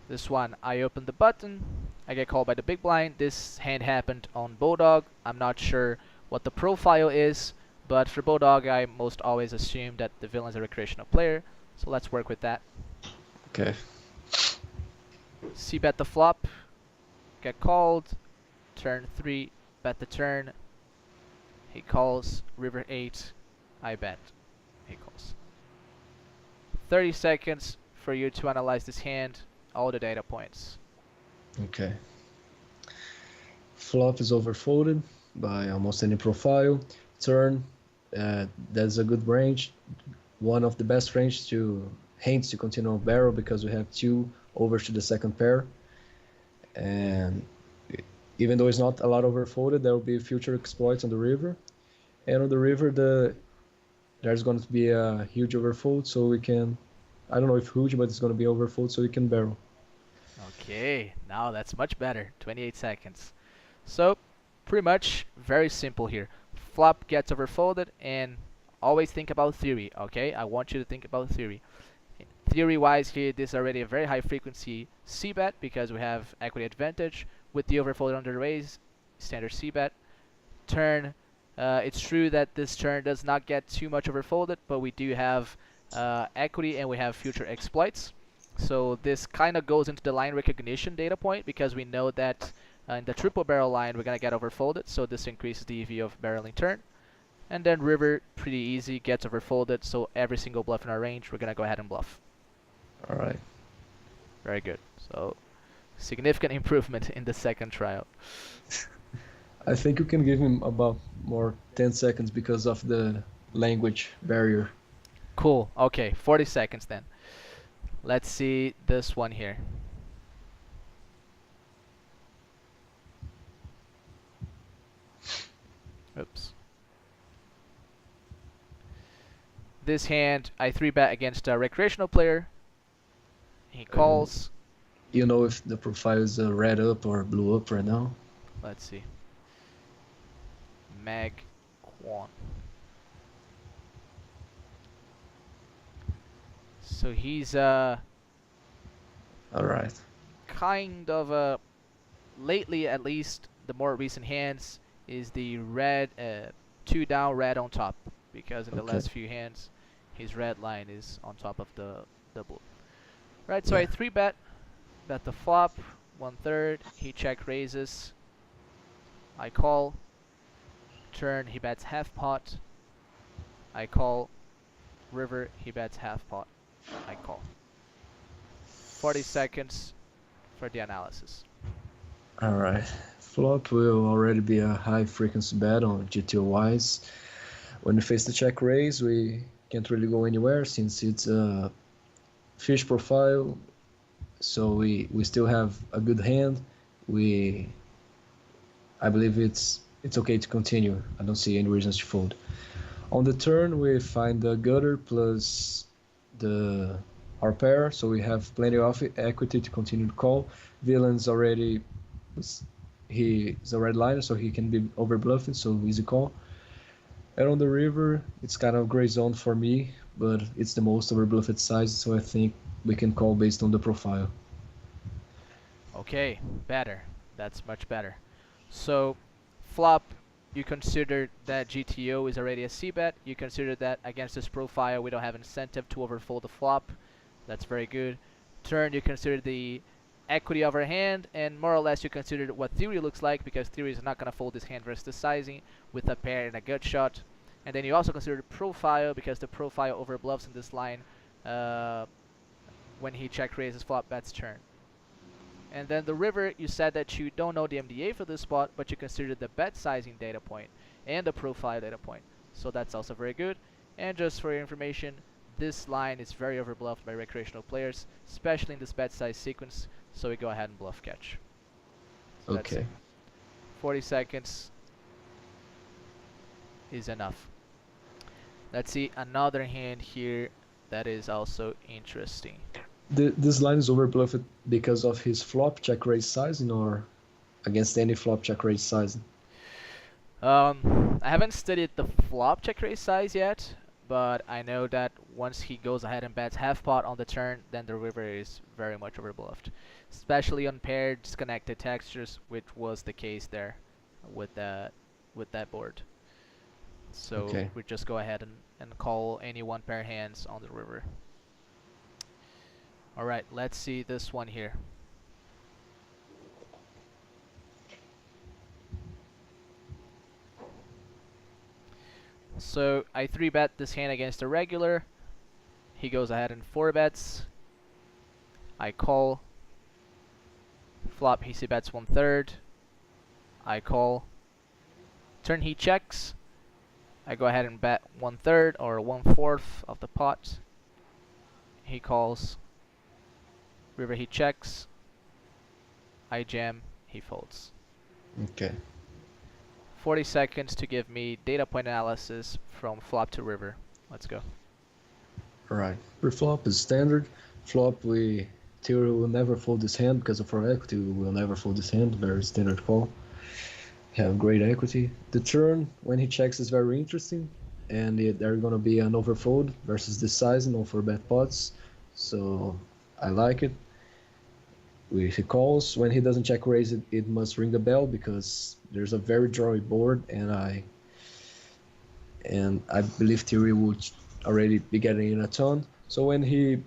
This one, I open the button. I get called by the big blind. This hand happened on Bulldog. I'm not sure what the profile is, but for Bulldog, I most always assume that the villain is a recreational player. So let's work with that. Okay. C-bet the flop. Get called. Turn 3, bet the turn. He calls, river 8, I bet. He calls. 30 seconds for you to analyze this hand, all the data points. Okay. Flop is overfolded by almost any profile. Turn, that's a good range. One of the best range to hands to continue on barrel because we have 2 overs to the second pair. And even though it's not a lot overfolded, there will be future exploits on the river. And on the river, there's going to be a huge overfold, so we can, I don't know if huge, but it's going to be overfold, so we can barrel. Okay, now that's much better. 28 seconds. So, pretty much very simple here. Flop gets overfolded, and always think about theory, okay? I want you to think about theory. Theory-wise here, this is already a very high frequency c-bet because we have equity advantage. With the overfolded under the raise, standard c-bet. Turn, it's true that this turn does not get too much overfolded, but we do have equity and we have future exploits. So this kind of goes into the line recognition data point because we know that in the triple barrel line we're going to get overfolded, so this increases the EV of barreling turn. And then river, pretty easy, gets overfolded, so every single bluff in our range we're going to go ahead and bluff. All right. Very good. So significant improvement in the second trial. I think you can give him about more 10 seconds because of the language barrier. Cool. Okay, 40 seconds then. Let's see this one here. Oops. This hand, I 3-bet against a recreational player. He calls. You know if the profile is red up or blue up right now? Let's see. Mag Quan. So he's All right. kind of lately at least the more recent hands is the red 2 down red on top because in the last few hands his red line is on top of the blue. Right, so Yeah. I 3-bet the flop 1/3, he check raises, I call, turn he bets half pot, I call, river he bets half pot, I call. 40 seconds for the analysis. All right. Flop will already be a high frequency bet on GTO wise. When we face the check raise, we can't really go anywhere since it's a fish profile. So we still have a good hand. I believe it's okay to continue. I don't see any reasons to fold. On the turn, we find the gutter plus our pair, so we have plenty of equity to continue to call. Villain's already, he's a red liner, so he can be over bluffing, so easy call. And on the river, it's kind of gray zone for me, but it's the most over bluffed size, so I think we can call based on the profile. Okay, better. That's much better. So, flop, you consider that GTO is already a c-bet. You consider that against this profile we don't have incentive to overfold the flop. That's very good. Turn, you consider the equity of our hand, and more or less you consider what theory looks like because theory is not going to fold this hand versus the sizing with a pair and a gut shot. And then you also consider the profile because the profile overbluffs in this line when he check raises flop bets turn. And then the river, you said that you don't know the MDA for this spot, but you consider the bet sizing data point and the profile data point. So that's also very good. And just for your information, this line is very overbluffed by recreational players, especially in this bet size sequence. So we go ahead and bluff catch. So Okay. 40 seconds is enough. Let's see another hand here that is also interesting. This line is overbluffed because of his flop check raise sizing or against any flop check raise sizing? I haven't studied the flop check raise size yet, but I know that once he goes ahead and bets half pot on the turn, then the river is very much overbluffed, especially on paired disconnected textures, which was the case there with that board. So Okay. we just go ahead and call any one pair hands on the river. Alright, let's see this one here. So I 3-bet this hand against a regular. He goes ahead and 4-bets. I call. Flop, he c-bets 1/3. I call. Turn, he checks. I go ahead and bet 1/3 or 1/4 of the pot. He calls. River, he checks. I jam. He folds. Okay. 40 seconds to give me data point analysis from flop to river. Let's go. Alright. Pre-flop is standard. Flop, theory will never fold this hand because of our equity. We will never fold this hand. Very standard call. Have great equity. The turn, when he checks, is very interesting. And there's going to be an overfold versus this sizing on 4-bet pots. So I like it. He calls. When he doesn't check raise, it must ring the bell because there's a very drawy board, and I believe theory would already be getting in a ton. So when he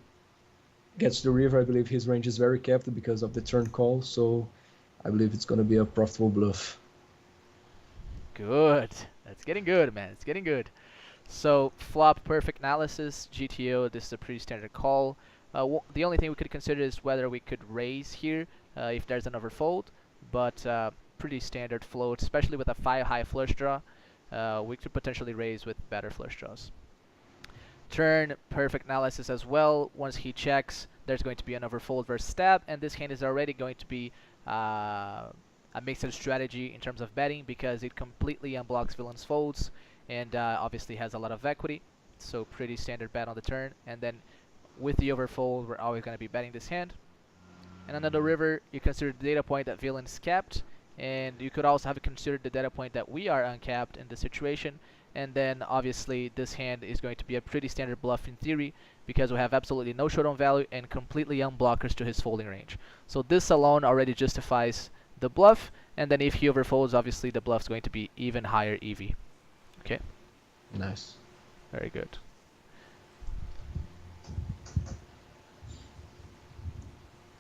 gets the river, I believe his range is very capped because of the turn call. So I believe it's going to be a profitable bluff. Good. That's getting good, man. It's getting good. So flop perfect analysis, GTO, this is a pretty standard call. The only thing we could consider is whether we could raise here if there's an overfold, but pretty standard float, especially with a 5 high flush draw. We could potentially raise with better flush draws. Turn, perfect analysis as well. Once he checks, there's going to be an overfold versus stab, and this hand is already going to be a mixed strategy in terms of betting because it completely unblocks villain's folds and obviously has a lot of equity. So pretty standard bet on the turn. And then with the overfold, we're always going to be betting this hand. And on the river, you consider the data point that villain's capped, and you could also have considered the data point that we are uncapped in this situation. And then obviously this hand is going to be a pretty standard bluff in theory because we have absolutely no showdown value and completely unblockers to his folding range. So this alone already justifies the bluff, and then if he overfolds, obviously the bluff's going to be even higher EV. Okay. Nice. Very good.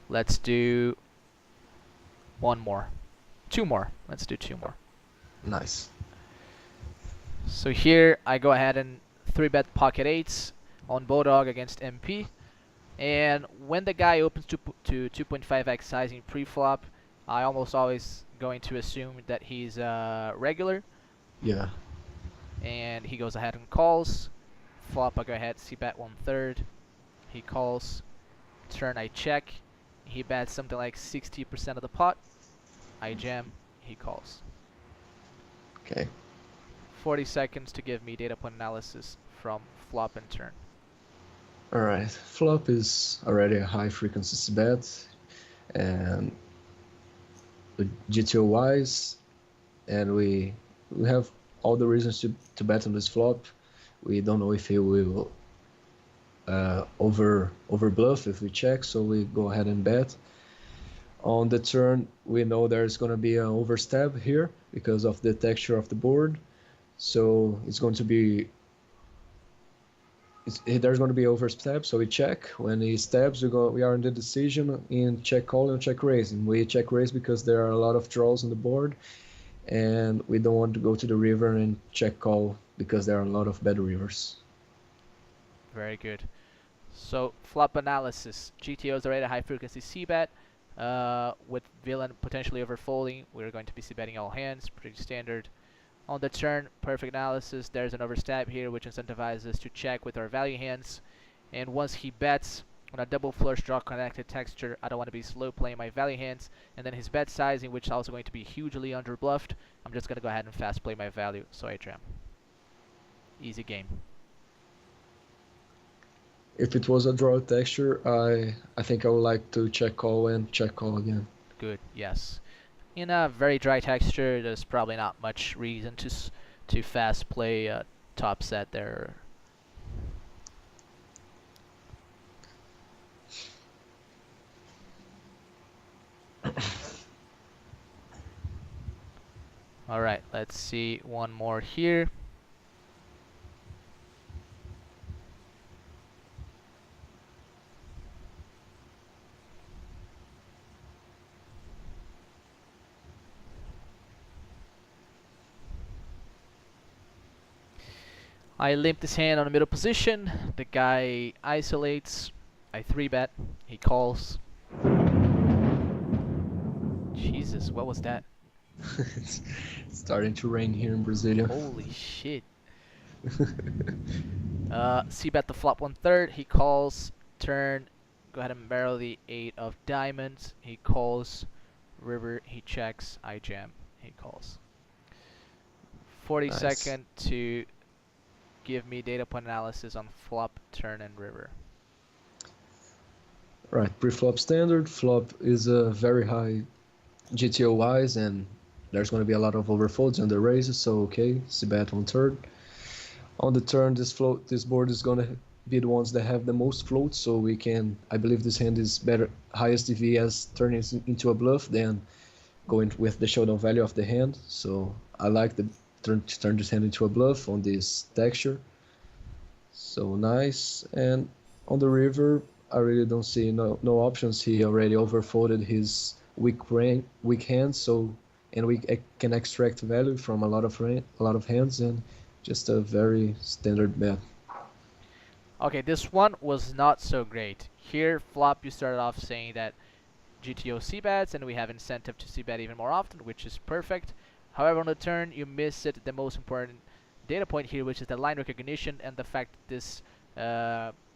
Let's do one more. 2 more. Let's do 2 more. Nice. So here I go ahead and 3-bet pocket 8s on Bodog against MP. And when the guy opens to 2.5x sizing pre-flop, I almost always going to assume that he's regular. Yeah. And he goes ahead and calls. Flop, I go ahead, c-bet 1/3. He calls. Turn, I check. He bets something like 60% of the pot. I jam. He calls. Okay. 40 seconds to give me data point analysis from flop and turn. Alright. Flop is already a high frequency bet, and GTO wise, and we have all the reasons to bet on this flop. We don't know if he will over bluff if we check, so we go ahead and bet. On the turn, we know there's going to be an overstab here because of the texture of the board, so it's going to be there's going to be overstab, so we check. When he stabs, we are in the decision in check call and check raise, and we check raise because there are a lot of draws on the board, and we don't want to go to the river and check call because there are a lot of bad rivers. Very good. So flop analysis. GTO is already a high frequency c-bet. With villain potentially overfolding, we're going to be c-betting all hands. Pretty standard. On the turn, perfect analysis. There's an overstab here, which incentivizes us to check with our value hands. And once he bets on a double flush draw connected texture, I don't want to be slow playing my value hands. And then his bet sizing, which is also going to be hugely under bluffed, I'm just going to go ahead and fast play my value, so I jam. Easy game. If it was a draw texture, I think I would like to check call and check call again. Good, yes. In a very dry texture, there's probably not much reason to fast play a top set there. All right, let's see one more here. I limp this hand on the middle position. The guy isolates. I 3-bet. He calls. Jesus, what was that? It's starting to rain here in Brasilia. Holy shit. C-bet the flop 1/3. He calls. Turn. Go ahead and barrel the 8 of diamonds. He calls. River. He checks. I jam. He calls. 40-second to give me data point analysis on flop, turn, and river. Right, pre-flop standard. Flop is a very high GTO wise, and there's going to be a lot of overfolds and the raises. So okay, c-bet on turn. On the turn, this board is going to be the ones that have the most floats. So we can, I believe this hand is better, highest EV as turning into a bluff than going with the showdown value of the hand. So I like the turn this hand into a bluff on this texture. So nice. And on the river, I really don't see no options. He already overfolded his weak hand, so and we can extract value from a lot of hands, and just a very standard bet. Okay, this one was not so great. Here, flop, you started off saying that GTO c-bets, and we have incentive to c-bet even more often, which is perfect. However, on the turn, you miss it, the most important data point here, which is the line recognition and the fact that this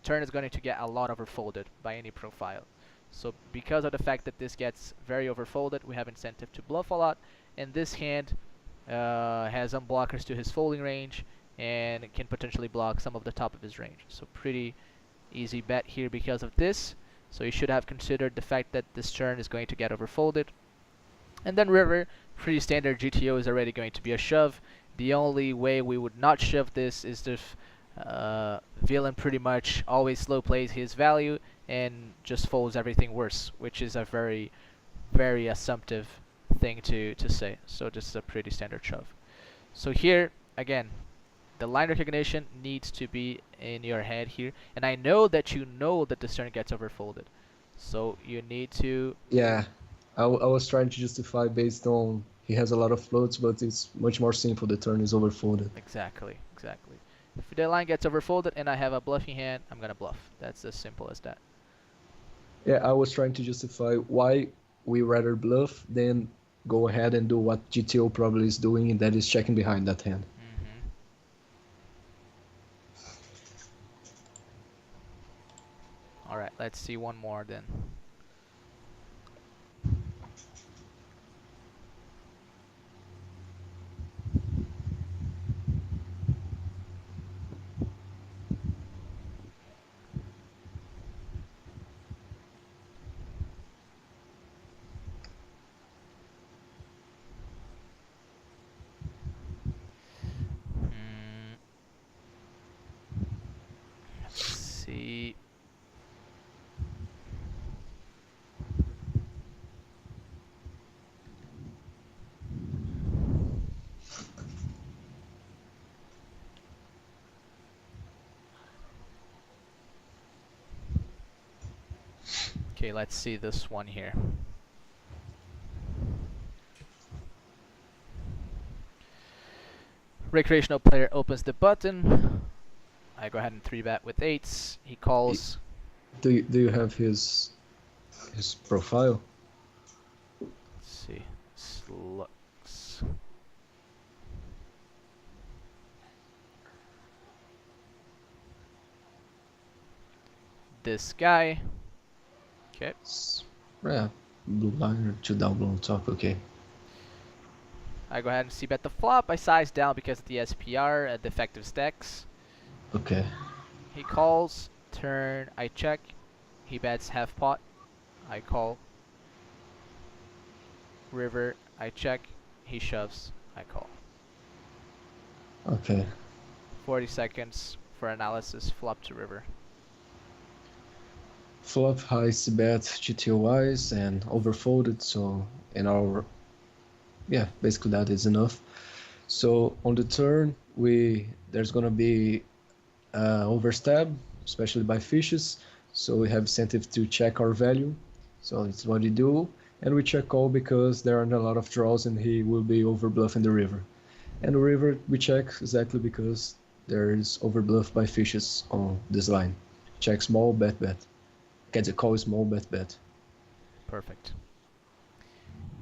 turn is going to get a lot overfolded by any profile. So because of the fact that this gets very overfolded, we have incentive to bluff a lot, and this hand has unblockers to his folding range and can potentially block some of the top of his range. So pretty easy bet here because of this. So you should have considered the fact that this turn is going to get overfolded. And then river, pretty standard GTO is already going to be a shove. The only way we would not shove this is if villain pretty much always slow plays his value and just folds everything worse, which is a very, very assumptive thing to say. So this is a pretty standard shove. So here, again, the line recognition needs to be in your head here. And I know that you know that this turn gets overfolded. So you need to... Yeah, I was trying to justify based on he has a lot of floats, but it's much more simple. The turn is overfolded. Exactly, exactly. If the line gets overfolded and I have a bluffing hand, I'm going to bluff. That's as simple as that. Yeah, I was trying to justify why we rather bluff than go ahead and do what GTO probably is doing, and that is checking behind that hand. Alright, let's see one more then. Let's see. Okay, let's see this one here. Recreational player opens the button. I go ahead and 3-bet with 8s. He calls. Do you have his profile? Let's see. Looks. This guy. Okay. Yeah, blue liner, 2 down, blue on top. Okay. I go ahead and c-bet the flop. I size down because of the SPR at defective stacks. Okay. He calls. Turn. I check. He bets half pot. I call. River. I check. He shoves. I call. Okay. 40 seconds for analysis. Flop to river. Flop high c-bet GTO wise and overfolded, so in our basically that is enough. So on the turn there's gonna be overstab, especially by fishes, so we have incentive to check our value. So it's what we do, and we check call because there aren't a lot of draws and he will be over bluffing the river. And the river we check exactly because there's overbluff by fishes on this line. Check small, bet, bet. Quer dizer, call small, bet, bet. Perfect.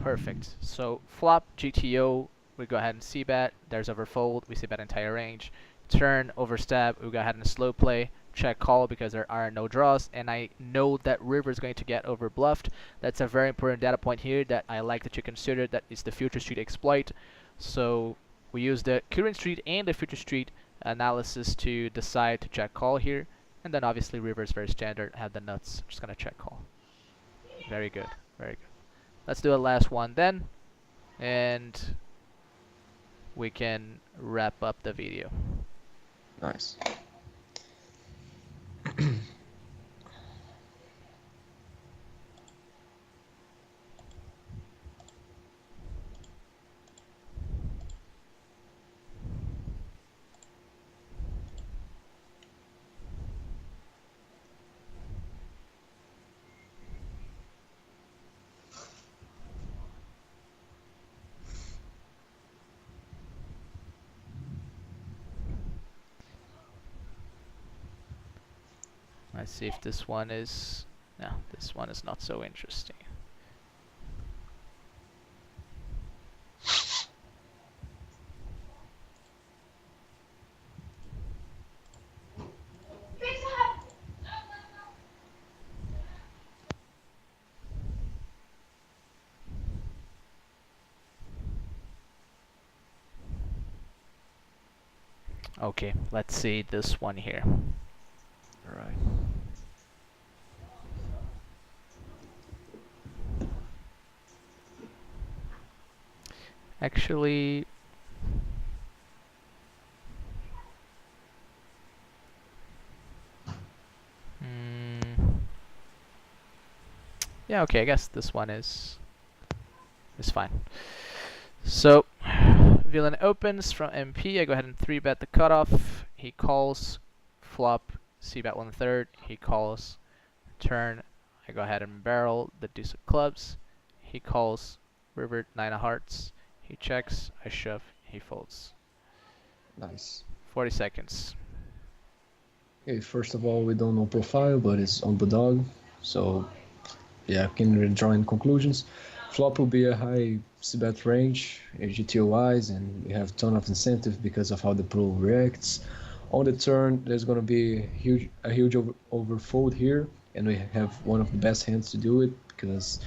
Perfect. So flop GTO, we go ahead and c-bet. There's overfold, we c-bet entire range. Turn, overstep, we go ahead and slow play. Check call because there are no draws, and I know that river is going to get overbluffed. That's a very important data point here that I like that you consider. That is the future street exploit. So we use the current street and the future street analysis to decide to check call here. And then obviously river is very standard, have the nuts, just gonna check call. Very good, very good. Let's do a last one then, and we can wrap up the video. Nice. Let's see if this one is... No, this one is not so interesting. Okay, let's see this one here. All right. Actually, yeah, okay, I guess this one is fine. So, villain opens from MP. I go ahead and 3-bet the cutoff. He calls, flop, c-bet 1/3. He calls, turn. I go ahead and barrel the deuce of clubs. He calls, river 9 of hearts. He checks, I shove, he folds. Nice. 40 seconds. Okay, first of all, we don't know profile, but it's on Budog, so yeah, can draw in conclusions. Flop will be a high c-bet range, GTO-wise, and we have ton of incentive because of how the pro reacts. On the turn, there's gonna be a huge overfold here, and we have one of the best hands to do it because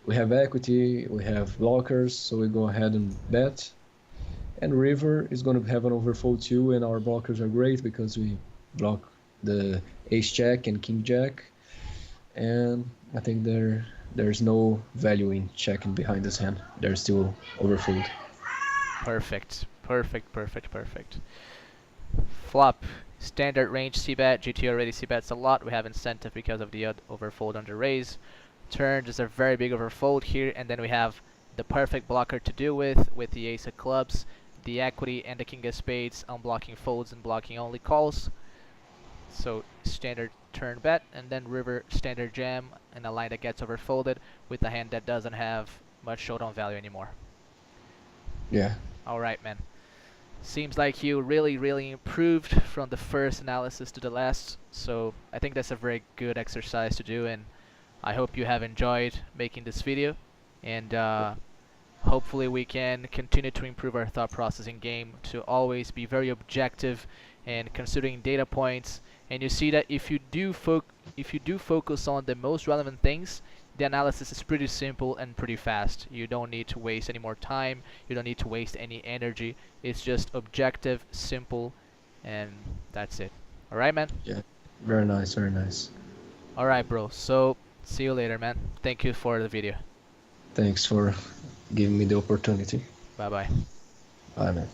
we have equity, we have blockers, so we go ahead and bet. And river is going to have an overfold too, and our blockers are great because we block the ace jack and king jack. And I think there's no value in checking behind this hand. There's still overfold. Perfect. Perfect, perfect, perfect. Flop. Standard range c-bet. GT already c-bets a lot. We have incentive because of the overfold under raise. Turn, just a very big overfold here, and then we have the perfect blocker to deal with the ace of clubs, the equity, and the king of spades, unblocking folds and blocking only calls. So standard turn bet, and then river standard jam in a line that gets overfolded with a hand that doesn't have much showdown value anymore. Yeah. Alright, man. Seems like you really improved from the first analysis to the last, so I think that's a very good exercise to do, and I hope you have enjoyed making this video, and hopefully we can continue to improve our thought process in game to always be very objective and considering data points. And you see that if you do focus on the most relevant things, the analysis is pretty simple and pretty fast. You don't need to waste any more time. You don't need to waste any energy. It's just objective, simple, and that's it. All right, man? Yeah. Very nice, very nice. All right, bro. So see you later, man. Thank you for the video. Thanks for giving me the opportunity. Bye-bye. Bye, man.